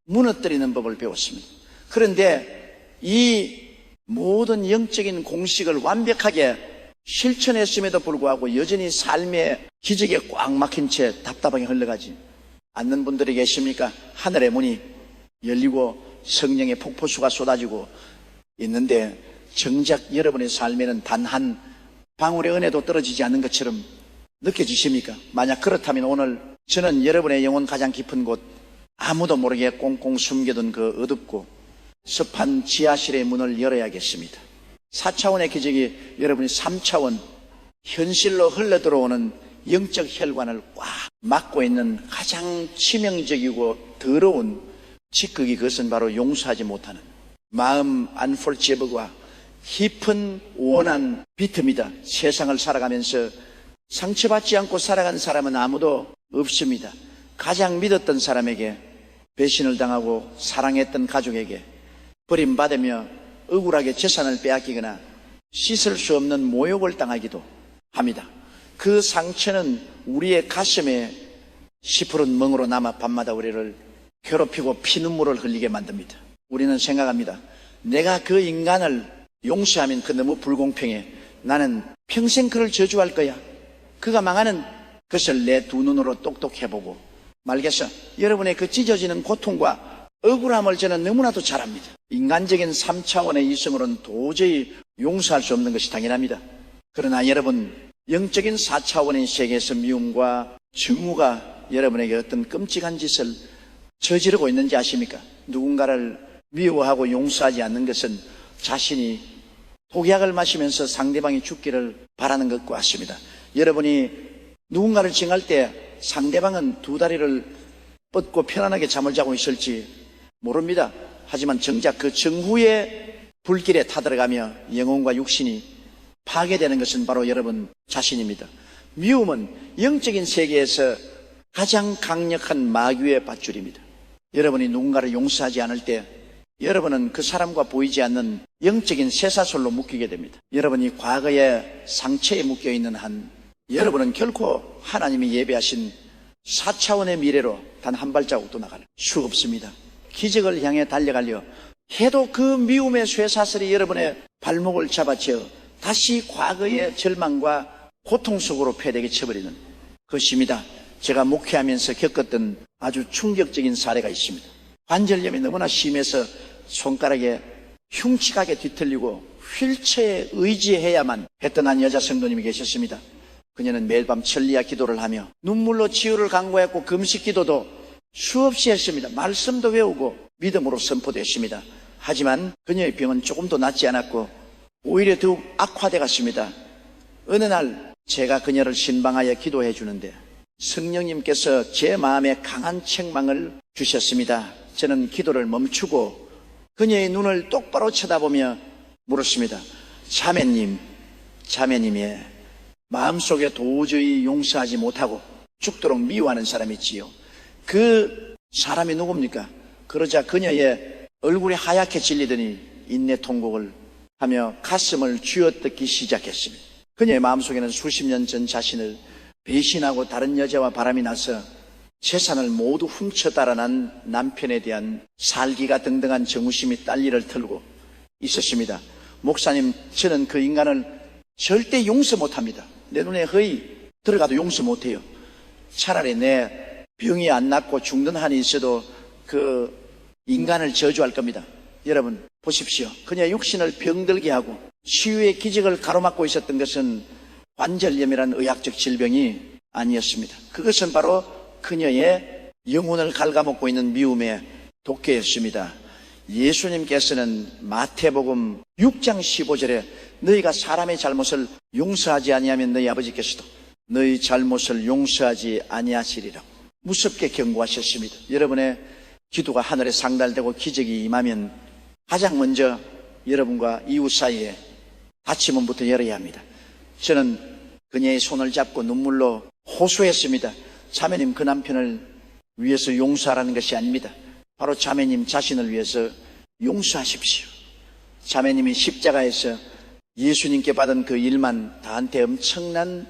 Speaker 1: 무너뜨리는 법을 배웠습니다. 그런데 이 모든 영적인 공식을 완벽하게 실천했음에도 불구하고 여전히 삶의 기적에 꽉 막힌 채 답답하게 흘러가지 않는 분들이 계십니까? 하늘의 문이 열리고 성령의 폭포수가 쏟아지고 있는데 정작 여러분의 삶에는 단 한 방울의 은혜도 떨어지지 않는 것처럼 느껴지십니까? 만약 그렇다면 오늘 저는 여러분의 영혼 가장 깊은 곳, 아무도 모르게 꽁꽁 숨겨둔 그 어둡고 습한 지하실의 문을 열어야겠습니다. 4차원의 기적이 여러분이 3차원 현실로 흘러들어오는 영적 혈관을 꽉 막고 있는 가장 치명적이고 더러운 찌꺼기, 그것은 바로 용서하지 못하는 마음 unforgive와 깊은 원한 비틈이다. 세상을 살아가면서 상처받지 않고 살아간 사람은 아무도 없습니다. 가장 믿었던 사람에게 배신을 당하고 사랑했던 가족에게 버림받으며 억울하게 재산을 빼앗기거나 씻을 수 없는 모욕을 당하기도 합니다. 그 상처는 우리의 가슴에 시퍼런 멍으로 남아 밤마다 우리를 괴롭히고 피눈물을 흘리게 만듭니다. 우리는 생각합니다. 내가 그 인간을 용서하면 그 너무 불공평해. 나는 평생 그를 저주할 거야. 그가 망하는 것을 내 두 눈으로 똑똑해보고 말겠어. 여러분의 그 찢어지는 고통과 억울함을 저는 너무나도 잘 압니다. 인간적인 3차원의 이성으로는 도저히 용서할 수 없는 것이 당연합니다. 그러나 여러분, 영적인 4차원의 세계에서 미움과 증오가 여러분에게 어떤 끔찍한 짓을 저지르고 있는지 아십니까? 누군가를 미워하고 용서하지 않는 것은 자신이 독약을 마시면서 상대방이 죽기를 바라는 것과 같습니다. 여러분이 누군가를 징할 때 상대방은 두 다리를 뻗고 편안하게 잠을 자고 있을지 모릅니다. 하지만 정작 그 정후의 불길에 타들어가며 영혼과 육신이 파괴되는 것은 바로 여러분 자신입니다. 미움은 영적인 세계에서 가장 강력한 마귀의 밧줄입니다. 여러분이 누군가를 용서하지 않을 때 여러분은 그 사람과 보이지 않는 영적인 쇠사슬로 묶이게 됩니다. 여러분이 과거의 상처에 묶여있는 한 여러분은 결코 하나님이 예배하신 4차원의 미래로 단 한 발자국도 나갈 수 없습니다. 기적을 향해 달려가려 해도 그 미움의 쇠사슬이 여러분의 발목을 잡아채어 다시 과거의 절망과 고통 속으로 패대게 쳐버리는 것입니다. 제가 목회하면서 겪었던 아주 충격적인 사례가 있습니다. 관절염이 너무나 심해서 손가락에 흉측하게 뒤틀리고 휠체어에 의지해야만 했던 한 여자 성도님이 계셨습니다. 그녀는 매일 밤 천리야 기도를 하며 눈물로 치유를 간구했고 금식 기도도 수없이 했습니다. 말씀도 외우고 믿음으로 선포됐습니다. 하지만 그녀의 병은 조금도 낫지 않았고 오히려 더욱 악화돼 갔습니다. 어느 날 제가 그녀를 신방하여 기도해 주는데 성령님께서 제 마음에 강한 책망을 주셨습니다. 저는 기도를 멈추고 그녀의 눈을 똑바로 쳐다보며 물었습니다. 자매님의 마음속에 도저히 용서하지 못하고 죽도록 미워하는 사람이 있지요. 그 사람이 누굽니까? 그러자 그녀의 얼굴이 하얗게 질리더니 인내통곡을 하며 가슴을 쥐어뜯기 시작했습니다. 그녀의 마음속에는 수십 년 전 자신을 배신하고 다른 여자와 바람이 나서 재산을 모두 훔쳐 달아난 남편에 대한 살기가 등등한 정우심이 딸리를 털고 있었습니다. 목사님, 저는 그 인간을 절대 용서 못합니다. 내 눈에 거의 들어가도 용서 못해요. 차라리 내 병이 안 낫고 죽는 한이 있어도 그 인간을 저주할 겁니다. 여러분 보십시오. 그녀의 육신을 병들게 하고 치유의 기적을 가로막고 있었던 것은 관절염이라는 의학적 질병이 아니었습니다. 그것은 바로 그녀의 영혼을 갉아먹고 있는 미움의 독해였습니다. 예수님께서는 마태복음 6장 15절에 너희가 사람의 잘못을 용서하지 아니하면 너희 아버지께서도 너희 잘못을 용서하지 아니하시리라 무섭게 경고하셨습니다. 여러분의 기도가 하늘에 상달되고 기적이 임하면 가장 먼저 여러분과 이웃 사이에 닫히문부터 열어야 합니다. 저는 그녀의 손을 잡고 눈물로 호소했습니다. 자매님, 그 남편을 위해서 용서하라는 것이 아닙니다. 바로 자매님 자신을 위해서 용서하십시오. 자매님이 십자가에서 예수님께 받은 그 일만 다한테 엄청난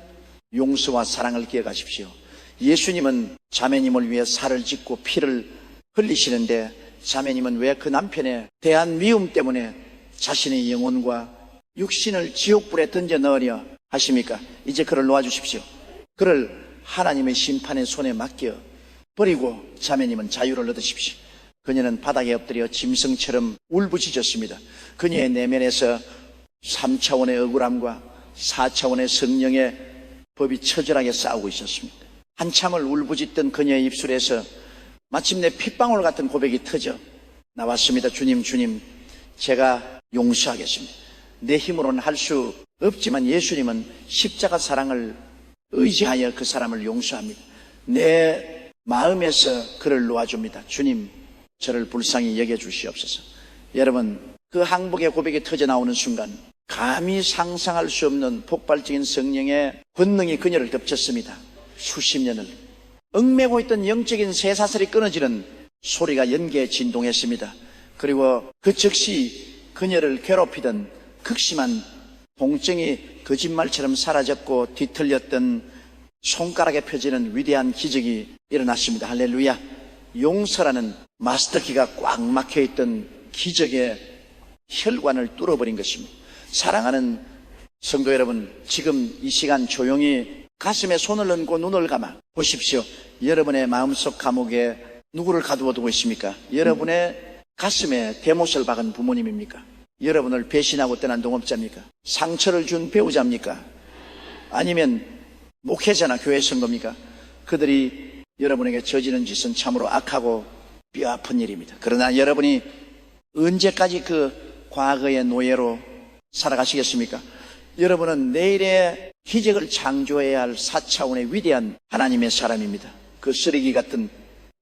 Speaker 1: 용서와 사랑을 기억하십시오. 예수님은 자매님을 위해 살을 찢고 피를 흘리시는데 자매님은 왜 그 남편에 대한 미움 때문에 자신의 영혼과 육신을 지옥불에 던져 넣으려 하십니까? 이제 그를 놓아주십시오. 그를 하나님의 심판의 손에 맡겨 버리고 자매님은 자유를 얻으십시오. 그녀는 바닥에 엎드려 짐승처럼 울부짖었습니다. 그녀의 내면에서 3차원의 억울함과 4차원의 성령의 법이 처절하게 싸우고 있었습니다. 한참을 울부짖던 그녀의 입술에서 마침내 핏방울 같은 고백이 터져 나왔습니다. 주님, 제가 용서하겠습니다. 내 힘으로는 할 수 없지만 예수님은 십자가 사랑을 의지하여 그 사람을 용서합니다. 내 마음에서 그를 놓아줍니다. 주님, 저를 불쌍히 여겨주시옵소서. 여러분, 그 항복의 고백이 터져나오는 순간 감히 상상할 수 없는 폭발적인 성령의 권능이 그녀를 덮쳤습니다. 수십 년을 얽매고 있던 영적인 쇠사슬이 끊어지는 소리가 연계에 진동했습니다. 그리고 그 즉시 그녀를 괴롭히던 극심한 통증이 거짓말처럼 사라졌고 뒤틀렸던 손가락에 펴지는 위대한 기적이 일어났습니다. 할렐루야. 용서라는 마스터키가 꽉 막혀있던 기적의 혈관을 뚫어버린 것입니다. 사랑하는 성도 여러분, 지금 이 시간 조용히 가슴에 손을 얹고 눈을 감아 보십시오. 여러분의 마음속 감옥에 누구를 가두어두고 있습니까? 여러분의 가슴에 대못을 박은 부모님입니까? 여러분을 배신하고 떠난 동업자입니까? 상처를 준 배우자입니까? 아니면 목회자나 교회 선거입니까? 그들이 여러분에게 저지른 짓은 참으로 악하고 뼈아픈 일입니다. 그러나 여러분이 언제까지 그 과거의 노예로 살아가시겠습니까? 여러분은 내일의 기적을 창조해야 할 4차원의 위대한 하나님의 사람입니다. 그 쓰레기 같은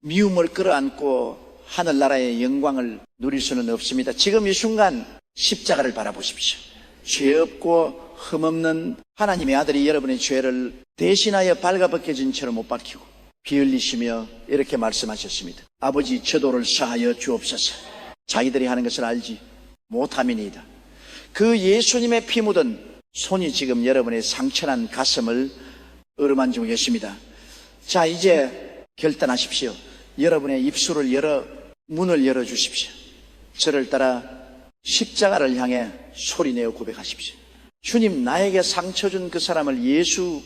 Speaker 1: 미움을 끌어안고 하늘나라의 영광을 누릴 수는 없습니다. 지금 이 순간 십자가를 바라보십시오. 죄 없고 흠없는 하나님의 아들이 여러분의 죄를 대신하여 발가벗겨진 채로 못 박히고 피 흘리시며 이렇게 말씀하셨습니다. 아버지, 저도를 사하여 주옵소서. 자기들이 하는 것을 알지 못함이니이다. 그 예수님의 피 묻은 손이 지금 여러분의 상처난 가슴을 어루만지고 계십니다. 자, 이제 결단하십시오. 여러분의 입술을 문을 열어주십시오. 저를 따라 십자가를 향해 소리내어 고백하십시오. 주님, 나에게 상처 준 그 사람을 예수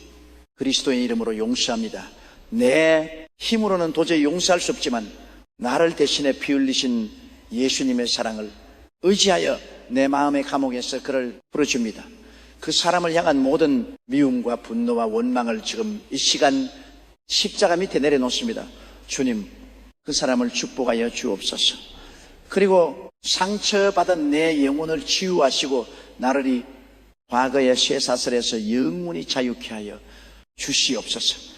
Speaker 1: 그리스도의 이름으로 용서합니다. 내 힘으로는 도저히 용서할 수 없지만 나를 대신해 피 흘리신 예수님의 사랑을 의지하여 내 마음의 감옥에서 그를 풀어줍니다. 그 사람을 향한 모든 미움과 분노와 원망을 지금 이 시간 십자가 밑에 내려놓습니다. 주님, 그 사람을 축복하여 주옵소서. 그리고 상처받은 내 영혼을 치유하시고 나를 이 과거의 쇠사슬에서 영원히 자유케 하여 주시옵소서.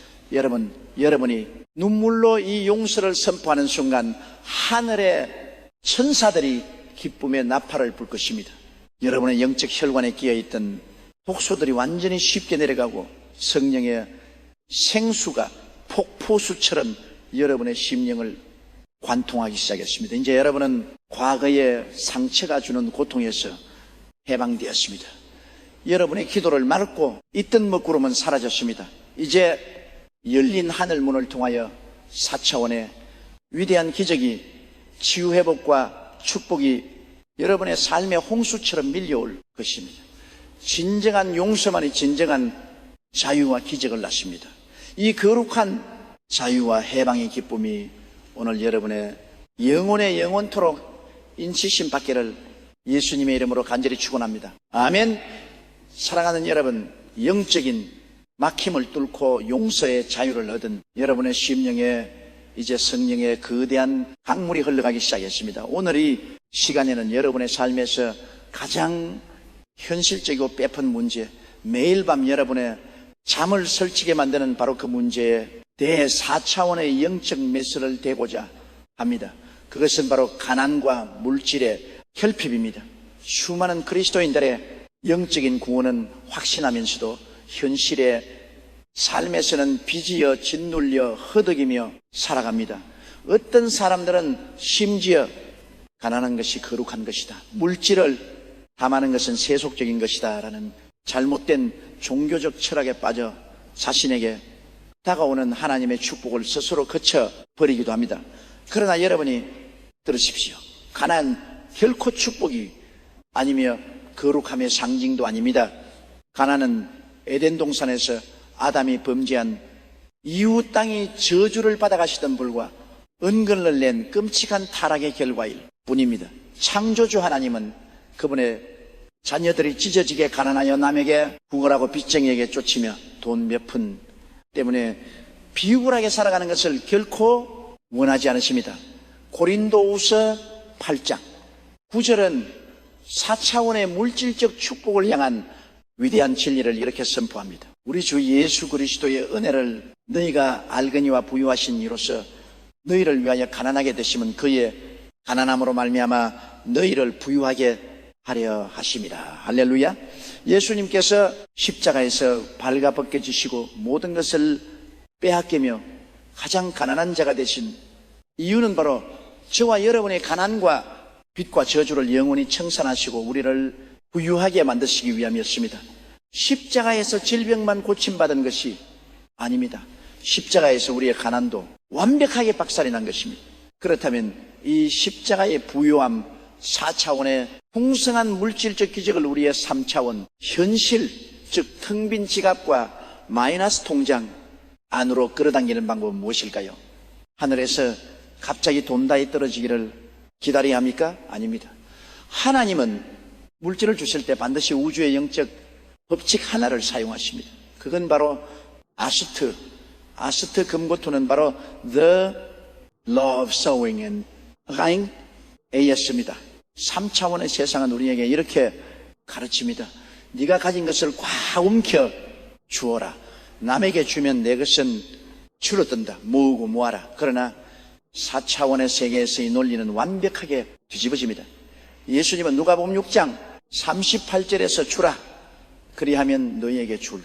Speaker 1: 여러분이 눈물로 이 용서를 선포하는 순간 하늘의 천사들이 기쁨의 나팔을 불 것입니다. 여러분의 영적 혈관에 끼어있던 독소들이 완전히 쉽게 내려가고 성령의 생수가 폭포수처럼 여러분의 심령을 관통하기 시작했습니다. 이제 여러분은 과거의 상처가 주는 고통에서 해방되었습니다. 여러분의 기도를 막고 있던 먹구름은 사라졌습니다. 이제 열린 하늘문을 통하여 4차원의 위대한 기적이 치유회복과 축복이 여러분의 삶의 홍수처럼 밀려올 것입니다. 진정한 용서만이 진정한 자유와 기적을 낳습니다. 이 거룩한 자유와 해방의 기쁨이 오늘 여러분의 영혼의 영원토록 인치심 받기를 예수님의 이름으로 간절히 축원합니다. 아멘. 사랑하는 여러분, 영적인 막힘을 뚫고 용서의 자유를 얻은 여러분의 심령에 이제 성령의 거대한 강물이 흘러가기 시작했습니다. 오늘 이 시간에는 여러분의 삶에서 가장 현실적이고 뼈아픈 문제, 매일 밤 여러분의 잠을 설치게 만드는 바로 그 문제에 대해 4차원의 영적 메스를 대고자 합니다. 그것은 바로 가난과 물질의 결핍입니다. 수많은 그리스도인들의 영적인 구원은 확신하면서도 현실의 삶에서는 빚이어 짓눌려 허덕이며 살아갑니다. 어떤 사람들은 심지어 가난한 것이 거룩한 것이다, 물질을 탐하는 것은 세속적인 것이다 라는 잘못된 종교적 철학에 빠져 자신에게 다가오는 하나님의 축복을 스스로 거쳐버리기도 합니다. 그러나 여러분이 들으십시오. 가난 결코 축복이 아니며 거룩함의 상징도 아닙니다. 가난은 에덴 동산에서 아담이 범죄한 이후 땅이 저주를 받아가시던 불과 은근을 낸 끔찍한 타락의 결과일 뿐입니다. 창조주 하나님은 그분의 자녀들이 찢어지게 가난하여 남에게 구걸하고 빚쟁이에게 쫓으며 돈 몇 푼 때문에 비굴하게 살아가는 것을 결코 원하지 않으십니다. 고린도후서 8장 9절은 4차원의 물질적 축복을 향한 위대한 진리를 이렇게 선포합니다. 우리 주 예수 그리스도의 은혜를 너희가 알거니와 부유하신 이로써 너희를 위하여 가난하게 되심은 그의 가난함으로 말미암아 너희를 부유하게 하려 하심이라. 할렐루야. 예수님께서 십자가에서 발가벗겨지시고 모든 것을 빼앗기며 가장 가난한 자가 되신 이유는 바로 저와 여러분의 가난과 빚과 저주를 영원히 청산하시고 우리를 부유하게 만드시기 위함이었습니다. 십자가에서 질병만 고침받은 것이 아닙니다. 십자가에서 우리의 가난도 완벽하게 박살이 난 것입니다. 그렇다면 이 십자가의 부요함 4차원의 풍성한 물질적 기적을 우리의 3차원 현실, 즉 텅 빈 지갑과 마이너스 통장 안으로 끌어당기는 방법은 무엇일까요? 하늘에서 갑자기 돈다이 떨어지기를 기다려야 합니까? 아닙니다. 하나님은 물질을 주실 때 반드시 우주의 영적 법칙 하나를 사용하십니다. 그건 바로 아스트 금고토는 바로 The Law of Sowing and Reaping A였습니다. 3차원의 세상은 우리에게 이렇게 가르칩니다. 네가 가진 것을 과움켜 주어라. 남에게 주면 내 것은 줄어든다. 모으고 모아라. 그러나 4차원의 세계에서의 논리는 완벽하게 뒤집어집니다. 예수님은 누가복음 6장 38절에서 주라. 그리하면 너희에게 줄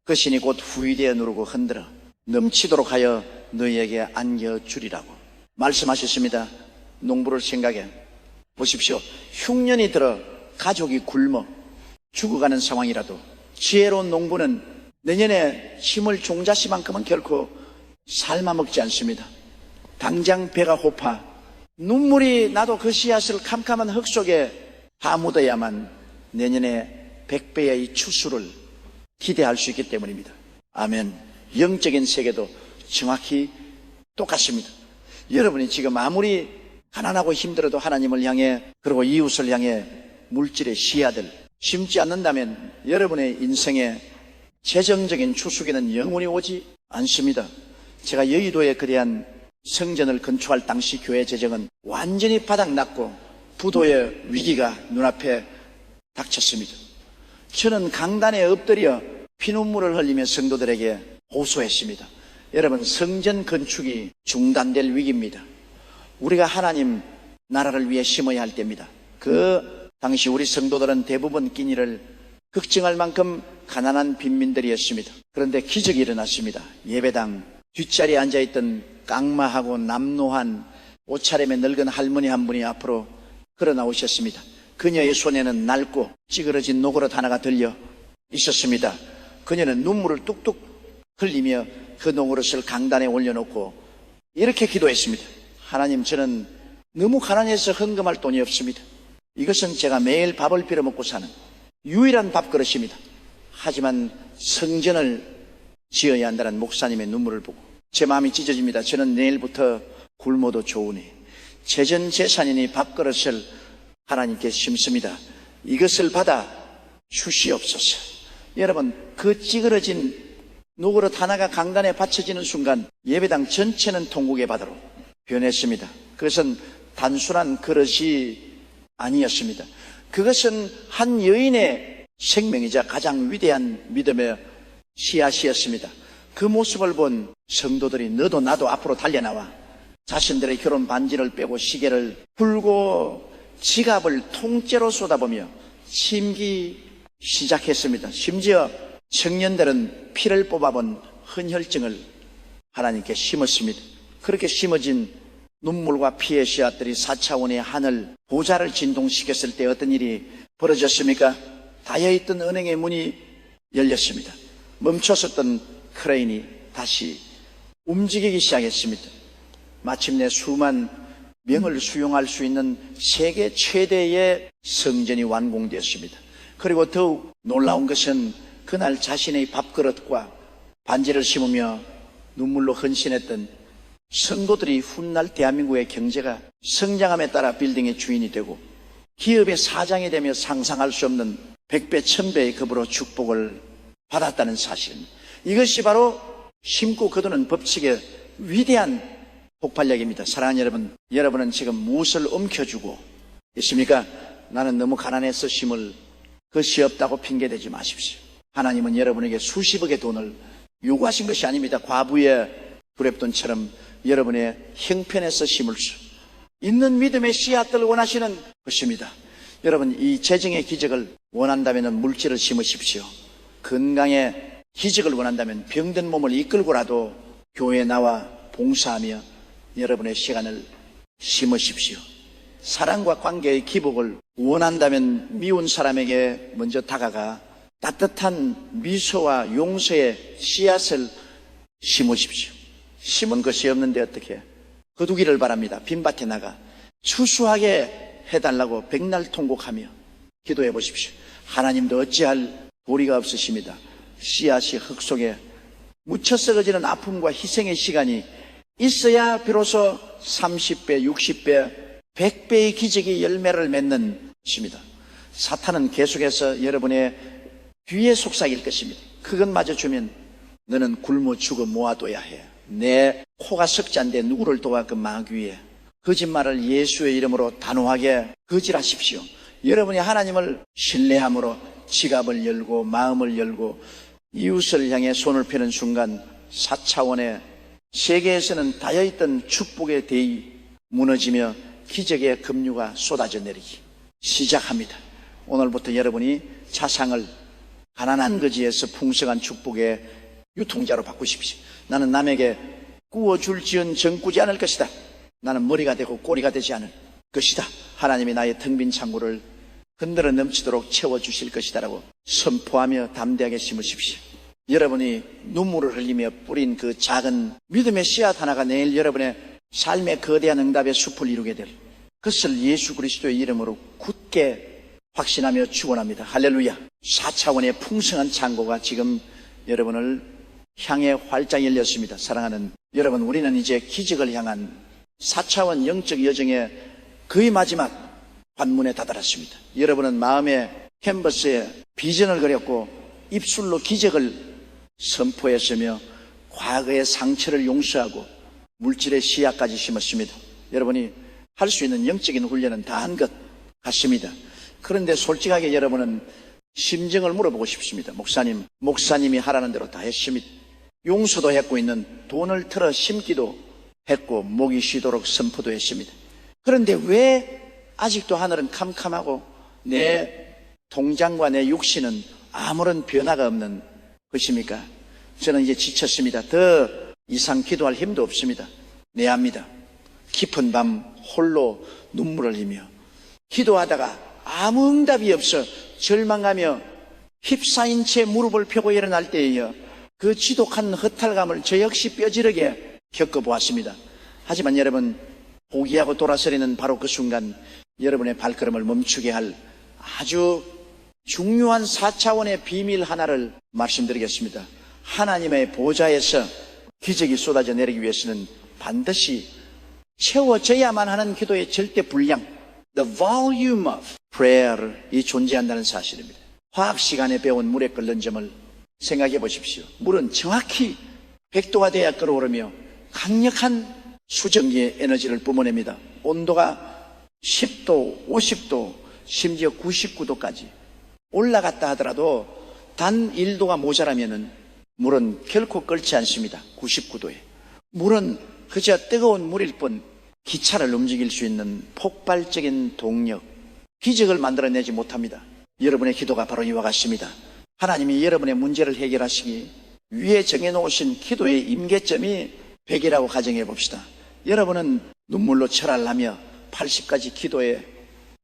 Speaker 1: 것이니 곧 후이되어 누르고 흔들어 넘치도록 하여 너희에게 안겨주리라고 말씀하셨습니다. 농부를 생각해 보십시오. 흉년이 들어 가족이 굶어 죽어가는 상황이라도 지혜로운 농부는 내년에 심을 종자씨만큼은 결코 삶아먹지 않습니다. 당장 배가 고파 눈물이 나도 그 씨앗을 캄캄한 흙 속에 다 묻어야만 내년에 100배의 추수를 기대할 수 있기 때문입니다. 아멘. 영적인 세계도 정확히 똑같습니다. 여러분이 지금 아무리 가난하고 힘들어도 하나님을 향해 그리고 이웃을 향해 물질의 씨앗을 심지 않는다면 여러분의 인생에 재정적인 추수기는 영원히 오지 않습니다. 제가 여의도에 거대한 성전을 건축할 당시 교회 재정은 완전히 바닥났고 부도의 위기가 눈앞에 닥쳤습니다. 저는 강단에 엎드려 피눈물을 흘리며 성도들에게 호소했습니다. 여러분, 성전 건축이 중단될 위기입니다. 우리가 하나님 나라를 위해 심어야 할 때입니다. 그 당시 우리 성도들은 대부분 끼니를 걱정할 만큼 가난한 빈민들이었습니다. 그런데 기적이 일어났습니다. 예배당 뒷자리에 앉아있던 깡마하고 남노한 옷차림의 늙은 할머니 한 분이 앞으로 걸어 나오셨습니다. 그녀의 손에는 낡고 찌그러진 노그릇 하나가 들려 있었습니다. 그녀는 눈물을 뚝뚝 흘리며 그 노그릇을 강단에 올려놓고 이렇게 기도했습니다. 하나님, 저는 너무 가난해서 헌금할 돈이 없습니다. 이것은 제가 매일 밥을 빌어 먹고 사는 유일한 밥그릇입니다. 하지만 성전을 지어야 한다는 목사님의 눈물을 보고 제 마음이 찢어집니다. 저는 내일부터 굶어도 좋으니 제전 재산이니 밥그릇을 하나님께 심습니다. 이것을 받아 주시옵소서. 여러분, 그 찌그러진 노그릇 하나가 강단에 받쳐지는 순간 예배당 전체는 통곡의 바다로 변했습니다. 그것은 단순한 그릇이 아니었습니다. 그것은 한 여인의 생명이자 가장 위대한 믿음의 씨앗이었습니다. 그 모습을 본 성도들이 너도 나도 앞으로 달려나와 자신들의 결혼 반지를 빼고 시계를 풀고 지갑을 통째로 쏟아보며 심기 시작했습니다. 심지어 청년들은 피를 뽑아본 헌혈증을 하나님께 심었습니다. 그렇게 심어진 눈물과 피의 씨앗들이 4차원의 하늘 보좌를 진동시켰을 때 어떤 일이 벌어졌습니까? 닫혀있던 은행의 문이 열렸습니다. 멈췄었던 크레인이 다시 움직이기 시작했습니다. 마침내 수만 명을 수용할 수 있는 세계 최대의 성전이 완공되었습니다. 그리고 더욱 놀라운 것은 그날 자신의 밥그릇과 반지를 심으며 눈물로 헌신했던 성도들이 훗날 대한민국의 경제가 성장함에 따라 빌딩의 주인이 되고 기업의 사장이 되며 상상할 수 없는 100배, 1000배의 급으로 축복을 받았다는 사실입니다. 이것이 바로 심고 거두는 법칙의 위대한 폭발력입니다. 사랑하는 여러분, 여러분은 지금 무엇을 움켜쥐고 있습니까? 나는 너무 가난해서 심을 것이 없다고 핑계대지 마십시오. 하나님은 여러분에게 수십억의 돈을 요구하신 것이 아닙니다. 과부의 두랩돈처럼 여러분의 형편에서 심을 수 있는 믿음의 씨앗들을 원하시는 것입니다. 여러분, 이 재정의 기적을 원한다면 물질을 심으십시오. 건강의 기적을 원한다면 병든 몸을 이끌고라도 교회에 나와 봉사하며 여러분의 시간을 심으십시오. 사랑과 관계의 기복을 원한다면 미운 사람에게 먼저 다가가 따뜻한 미소와 용서의 씨앗을 심으십시오. 심은 것이 없는데 어떻게 거두기를 바랍니다. 빈밭에 나가 추수하게 해달라고 백날 통곡하며 기도해 보십시오. 하나님도 어찌할 도리가 없으십니다. 씨앗이 흙 속에 묻혀 썩어지는 아픔과 희생의 시간이 있어야 비로소 30배, 60배, 100배의 기적이 열매를 맺는 것입니다. 사탄은 계속해서 여러분의 뒤에 속삭일 것입니다. 그것마저 주면 너는 굶어 죽어 모아둬야 해. 내 코가 석지 않는데 누구를 도와 그 마귀에. 거짓말을 예수의 이름으로 단호하게 거절하십시오. 여러분이 하나님을 신뢰함으로 지갑을 열고 마음을 열고 이웃을 향해 손을 펴는 순간 4차원의 세계에서는 닫혀있던 축복의 대이 무너지며 기적의 급류가 쏟아져 내리기 시작합니다. 오늘부터 여러분이 자상을 가난한 거지에서 풍성한 축복의 유통자로 바꾸십시오. 나는 남에게 구워줄 지은 정꾸지 않을 것이다. 나는 머리가 되고 꼬리가 되지 않을 것이다. 하나님이 나의 텅 빈 창고를 흔들어 넘치도록 채워주실 것이다라고 선포하며 담대하게 심으십시오. 여러분이 눈물을 흘리며 뿌린 그 작은 믿음의 씨앗 하나가 내일 여러분의 삶의 거대한 응답의 숲을 이루게 될 그것을 예수 그리스도의 이름으로 굳게 확신하며 축원합니다. 할렐루야. 4차원의 풍성한 창고가 지금 여러분을 향해 활짝 열렸습니다. 사랑하는 여러분, 우리는 이제 기적을 향한 4차원 영적 여정의 거의 마지막 관문에 다다랐습니다. 여러분은 마음의 캔버스에 비전을 그렸고 입술로 기적을 선포했으며 과거의 상처를 용서하고 물질의 씨앗까지 심었습니다. 여러분이 할 수 있는 영적인 훈련은 다 한 것 같습니다. 그런데 솔직하게 여러분은 심정을 물어보고 싶습니다. 목사님이 하라는 대로 다 했습니다. 용서도 했고 있는 돈을 틀어 심기도 했고 목이 쉬도록 선포도 했습니다. 그런데 왜 아직도 하늘은 캄캄하고 내 통장과 내 육신은 아무런 변화가 없는 것입니까? 저는 이제 지쳤습니다. 더 이상 기도할 힘도 없습니다. 내합니다. 깊은 밤 홀로 눈물을 흘리며 기도하다가 아무 응답이 없어 절망하며 휩싸인 채 무릎을 펴고 일어날 때에요, 그 지독한 허탈감을 저 역시 뼈저리게 겪어보았습니다. 하지만 여러분, 포기하고 돌아서리는 바로 그 순간 여러분의 발걸음을 멈추게 할 아주 중요한 4차원의 비밀 하나를 말씀드리겠습니다. 하나님의 보좌에서 기적이 쏟아져 내리기 위해서는 반드시 채워져야만 하는 기도의 절대 분량, the volume of prayer이 존재한다는 사실입니다. 화학 시간에 배운 물에 끓는 점을 생각해 보십시오. 물은 정확히 100도가 돼야 끓어오르며 강력한 수증기의 에너지를 뿜어냅니다. 온도가 10도, 50도, 심지어 99도까지 올라갔다 하더라도 단 1도가 모자라면은 물은 결코 끓지 않습니다. 99도에. 물은 그저 뜨거운 물일 뿐 기차를 움직일 수 있는 폭발적인 동력, 기적을 만들어내지 못합니다. 여러분의 기도가 바로 이와 같습니다. 하나님이 여러분의 문제를 해결하시기 위해 정해놓으신 기도의 임계점이 100이라고 가정해 봅시다. 여러분은 눈물로 철화를 하며 80까지 기도의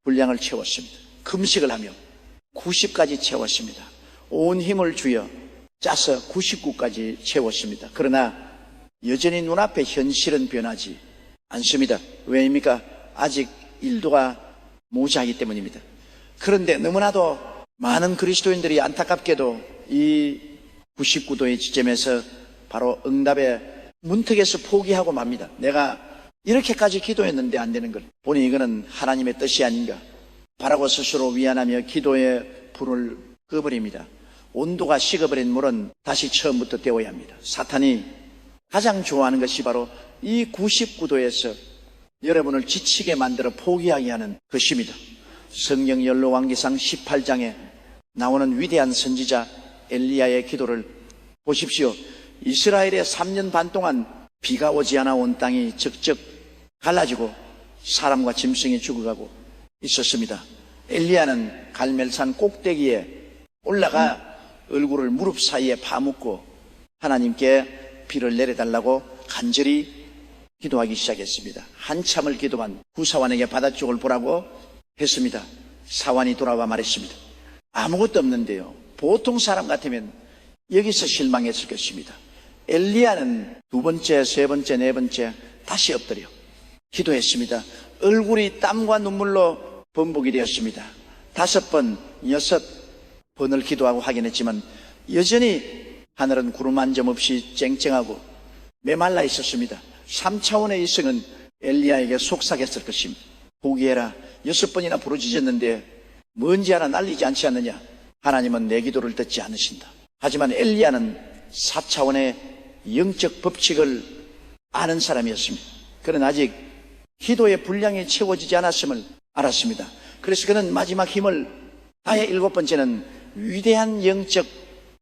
Speaker 1: 분량을 채웠습니다. 금식을 하며 90까지 채웠습니다. 온 힘을 주여 짜서 99까지 채웠습니다. 그러나 여전히 눈앞에 현실은 변하지 않습니다. 왜입니까? 아직 1도가 모자하기 때문입니다. 그런데 너무나도 많은 그리스도인들이 안타깝게도 이 99도의 지점에서 바로 응답의 문턱에서 포기하고 맙니다. 내가 이렇게까지 기도했는데 안 되는 걸 보니 이거는 하나님의 뜻이 아닌가 바라고 스스로 위안하며 기도의 불을 꺼버립니다. 온도가 식어버린 물은 다시 처음부터 데워야 합니다. 사탄이 가장 좋아하는 것이 바로 이 99도에서 여러분을 지치게 만들어 포기하게 하는 것입니다. 성경 연로왕기상 18장에 나오는 위대한 선지자 엘리야의 기도를 보십시오. 이스라엘의 3년 반 동안 비가 오지 않아 온 땅이 적적 갈라지고 사람과 짐승이 죽어가고 있었습니다. 엘리야는 갈멜산 꼭대기에 올라가 얼굴을 무릎 사이에 파묻고 하나님께 비를 내려달라고 간절히 기도하기 시작했습니다. 한참을 기도한 구사원에게 바닷속을 보라고 했습니다. 사원이 돌아와 말했습니다. 아무것도 없는데요. 보통 사람 같으면 여기서 실망했을 것입니다. 엘리야는 두 번째, 세 번째, 네 번째 다시 엎드려 기도했습니다. 얼굴이 땀과 눈물로 범벅이 되었습니다. 5번, 6번을 기도하고 확인했지만 여전히 하늘은 구름 한 점 없이 쨍쨍하고 메말라 있었습니다. 3차원의 이성은 엘리야에게 속삭였을 것입니다. 포기해라. 6번이나 부르짖었는데 먼지 하나 날리지 않지 않느냐. 하나님은 내 기도를 듣지 않으신다. 하지만 엘리야는 4차원의 영적 법칙을 아는 사람이었습니다. 그는 아직 기도의 분량이 채워지지 않았음을 알았습니다. 그래서 그는 마지막 힘을 다해 7번째는 위대한 영적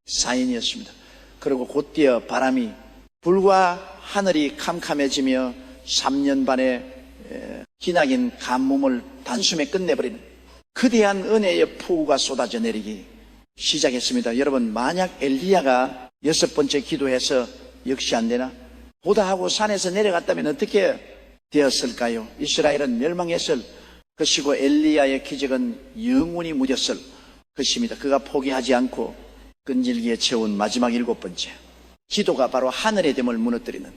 Speaker 1: 사인이었습니다. 그리고 곧이어 바람이 불과 하늘이 캄캄해지며 3년 반의 기나긴 가뭄을 단숨에 끝내버리는 거대한 은혜의 폭우가 쏟아져 내리기 시작했습니다. 여러분, 만약 엘리야가 6번째 기도해서 역시 안 되나? 보다 하고 산에서 내려갔다면 어떻게 되었을까요? 이스라엘은 멸망했을 것이고 엘리야의 기적은 영원히 무뎠을 것입니다. 그가 포기하지 않고 끈질기게 채운 마지막 7번째 기도가 바로 하늘의 댐을 무너뜨리는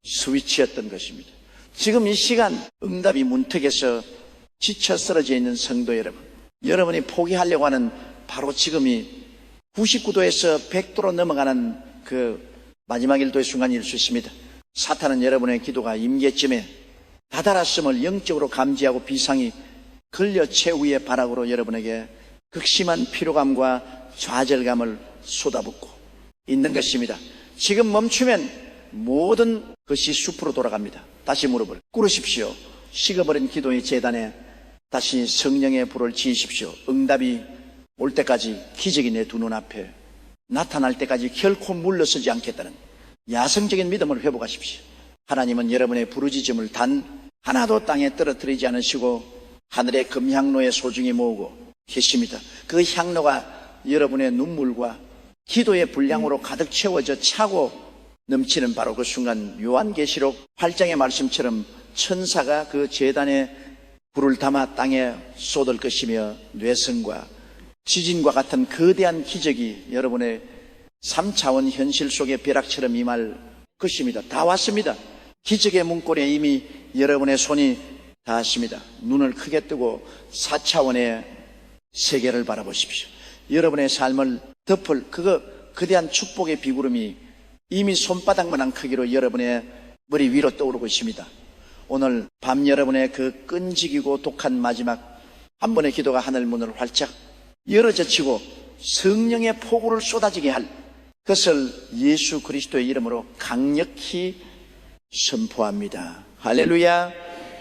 Speaker 1: 스위치였던 것입니다. 지금 이 시간 응답이 문턱에서 지쳐 쓰러져 있는 성도 여러분, 여러분이 포기하려고 하는 바로 지금이 99도에서 100도로 넘어가는 그 마지막 1도의 순간일 수 있습니다. 사탄은 여러분의 기도가 임계점에 다다랐음을 영적으로 감지하고 비상이 걸려 최후의 발악으로 여러분에게 극심한 피로감과 좌절감을 쏟아붓고 있는 것입니다. 지금 멈추면 모든 것이 숲으로 돌아갑니다. 다시 무릎을 꿇으십시오. 식어버린 기도의 재단에 다시 성령의 불을 지으십시오. 응답이 올 때까지, 기적이 내 두 눈앞에 나타날 때까지 결코 물러서지 않겠다는 야성적인 믿음을 회복하십시오. 하나님은 여러분의 부르짖음을 단 하나도 땅에 떨어뜨리지 않으시고 하늘의 금향로에 소중히 모으고 계십니다. 그 향로가 여러분의 눈물과 기도의 분량으로 가득 채워져 차고 넘치는 바로 그 순간 요한계시록 8장의 말씀처럼 천사가 그 제단에 불을 담아 땅에 쏟을 것이며 뇌성과 지진과 같은 거대한 기적이 여러분의 3차원 현실 속의 벼락처럼 임할 것입니다. 다 왔습니다. 기적의 문고리에 이미 여러분의 손이 닿았습니다. 눈을 크게 뜨고 4차원의 세계를 바라보십시오. 여러분의 삶을 덮을 거대한 축복의 비구름이 이미 손바닥만한 크기로 여러분의 머리 위로 떠오르고 있습니다. 오늘 밤 여러분의 그 끈질기고 독한 마지막 한 번의 기도가 하늘 문을 활짝 열어젖히고 성령의 폭우를 쏟아지게 할 그것을 예수 그리스도의 이름으로 강력히 선포합니다. 할렐루야.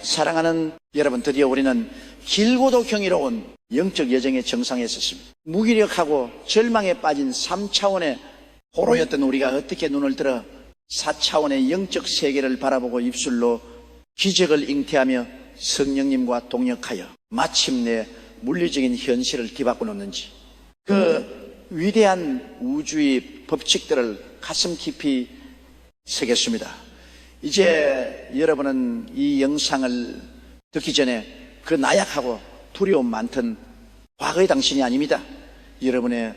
Speaker 1: 사랑하는 여러분, 드디어 우리는 길고도 경이로운 영적 여정의 정상에 섰습니다. 무기력하고 절망에 빠진 3차원의 호로였던 우리가 어떻게 눈을 들어 4차원의 영적 세계를 바라보고 입술로 기적을 잉태하며 성령님과 동역하여 마침내 물리적인 현실을 뒤바꿔 놓는지, 그 위대한 우주의 법칙들을 가슴 깊이 새겼습니다. 이제 여러분은 이 영상을 듣기 전에 그 나약하고 두려움 많던 과거의 당신이 아닙니다. 여러분의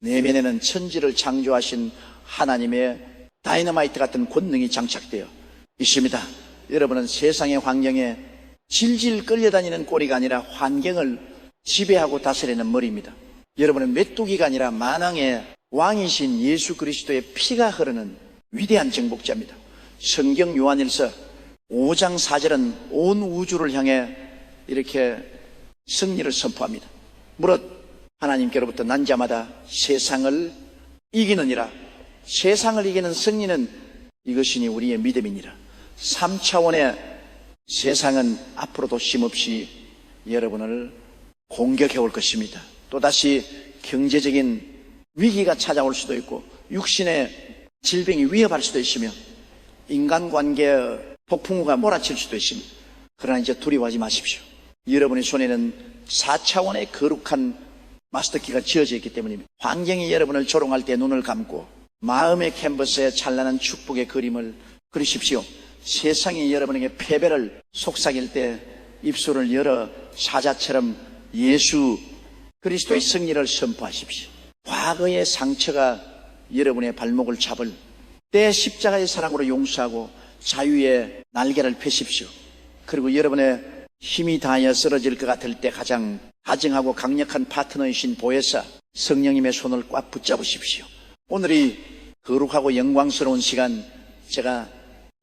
Speaker 1: 내면에는 천지를 창조하신 하나님의 다이너마이트 같은 권능이 장착되어 있습니다. 여러분은 세상의 환경에 질질 끌려다니는 꼬리가 아니라 환경을 지배하고 다스리는 머리입니다. 여러분은 메뚜기가 아니라 만왕의 왕이신 예수 그리스도의 피가 흐르는 위대한 정복자입니다. 성경 요한일서 5장 4절은 온 우주를 향해 이렇게 승리를 선포합니다. 무릇 하나님께로부터 난 자마다 세상을 이기느니라. 세상을 이기는 승리는 이것이니 우리의 믿음이니라. 3차원의 세상은 앞으로도 쉼없이 여러분을 공격해 올 것입니다. 또다시 경제적인 위기가 찾아올 수도 있고 육신의 질병이 위협할 수도 있으며 인간관계의 폭풍우가 몰아칠 수도 있습니다. 그러나 이제 두려워하지 마십시오. 여러분의 손에는 4차원의 거룩한 마스터키가 지어져 있기 때문입니다. 환경이 여러분을 조롱할 때 눈을 감고 마음의 캔버스에 찬란한 축복의 그림을 그리십시오. 세상이 여러분에게 패배를 속삭일 때 입술을 열어 사자처럼 예수 그리스도의 승리를 선포하십시오. 과거의 상처가 여러분의 발목을 잡을 때 십자가의 사랑으로 용서하고 자유의 날개를 펴십시오. 그리고 여러분의 힘이 다하여 쓰러질 것 같을 때 가장 다정하고 강력한 파트너이신 보혜사 성령님의 손을 꽉 붙잡으십시오. 오늘이 거룩하고 영광스러운 시간, 제가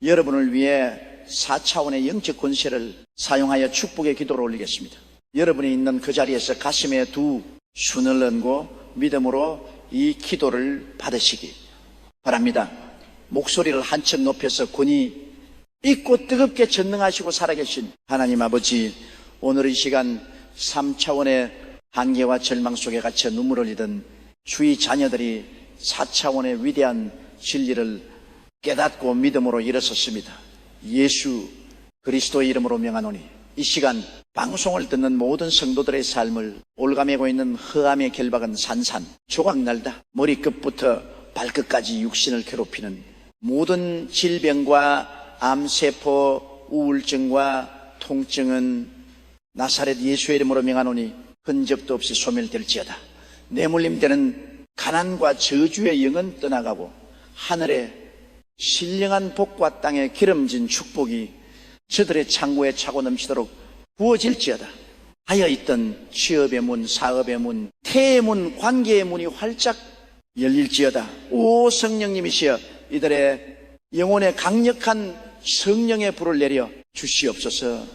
Speaker 1: 여러분을 위해 4차원의 영적 권세를 사용하여 축복의 기도를 올리겠습니다. 여러분이 있는 그 자리에서 가슴에 두 손을 얹고 믿음으로 이 기도를 받으시기 바랍니다. 목소리를 한층 높여서 권위 있고 뜨겁게 전능하시고 살아계신 하나님 아버지, 오늘 이 시간 3차원의 한계와 절망 속에 갇혀 눈물 흘리던 주의 자녀들이 4차원의 위대한 진리를 깨닫고 믿음으로 일어섰습니다. 예수 그리스도의 이름으로 명하노니 이 시간 방송을 듣는 모든 성도들의 삶을 올가매고 있는 허암의 결박은 산산 조각날다. 머리끝부터 발끝까지 육신을 괴롭히는 모든 질병과 암세포, 우울증과 통증은 나사렛 예수의 이름으로 명하노니 흔적도 없이 소멸될지어다. 내물림되는 가난과 저주의 영은 떠나가고 하늘에 신령한 복과 땅에 기름진 축복이 저들의 창고에 차고 넘치도록 부어질지어다. 하여 있던 취업의 문, 사업의 문, 태의 문, 관계의 문이 활짝 열릴지어다. 오 성령님이시여, 이들의 영혼에 강력한 성령의 불을 내려 주시옵소서.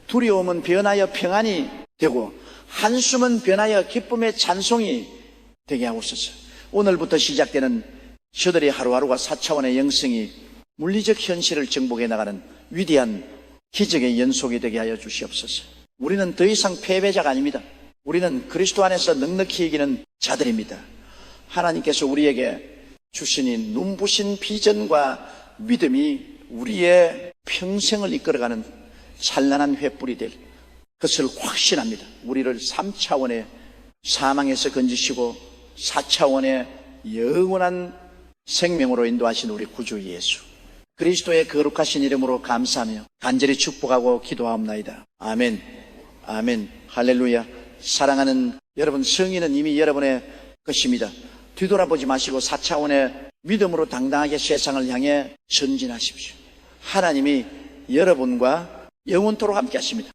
Speaker 1: 두려움은 변하여 평안이 되고 한숨은 변하여 기쁨의 찬송이 되게 하옵소서. 오늘부터 시작되는 저들의 하루하루가 4차원의 영성이 물리적 현실을 정복해 나가는 위대한 기적의 연속이 되게 하여 주시옵소서. 우리는 더 이상 패배자가 아닙니다. 우리는 그리스도 안에서 넉넉히 이기는 자들입니다. 하나님께서 우리에게 주신이 눈부신 비전과 믿음이 우리의 평생을 이끌어가는 찬란한 횃불이 될 것을 확신합니다. 우리를 3차원의 사망에서 건지시고 4차원의 영원한 생명으로 인도하신 우리 구주 예수 그리스도의 거룩하신 이름으로 감사하며 간절히 축복하고 기도하옵나이다. 아멘. 아멘. 할렐루야. 사랑하는 여러분, 성인은 이미 여러분의 것입니다. 뒤돌아보지 마시고 4차원의 믿음으로 당당하게 세상을 향해 전진하십시오. 하나님이 여러분과 영원토록 함께 하십니다.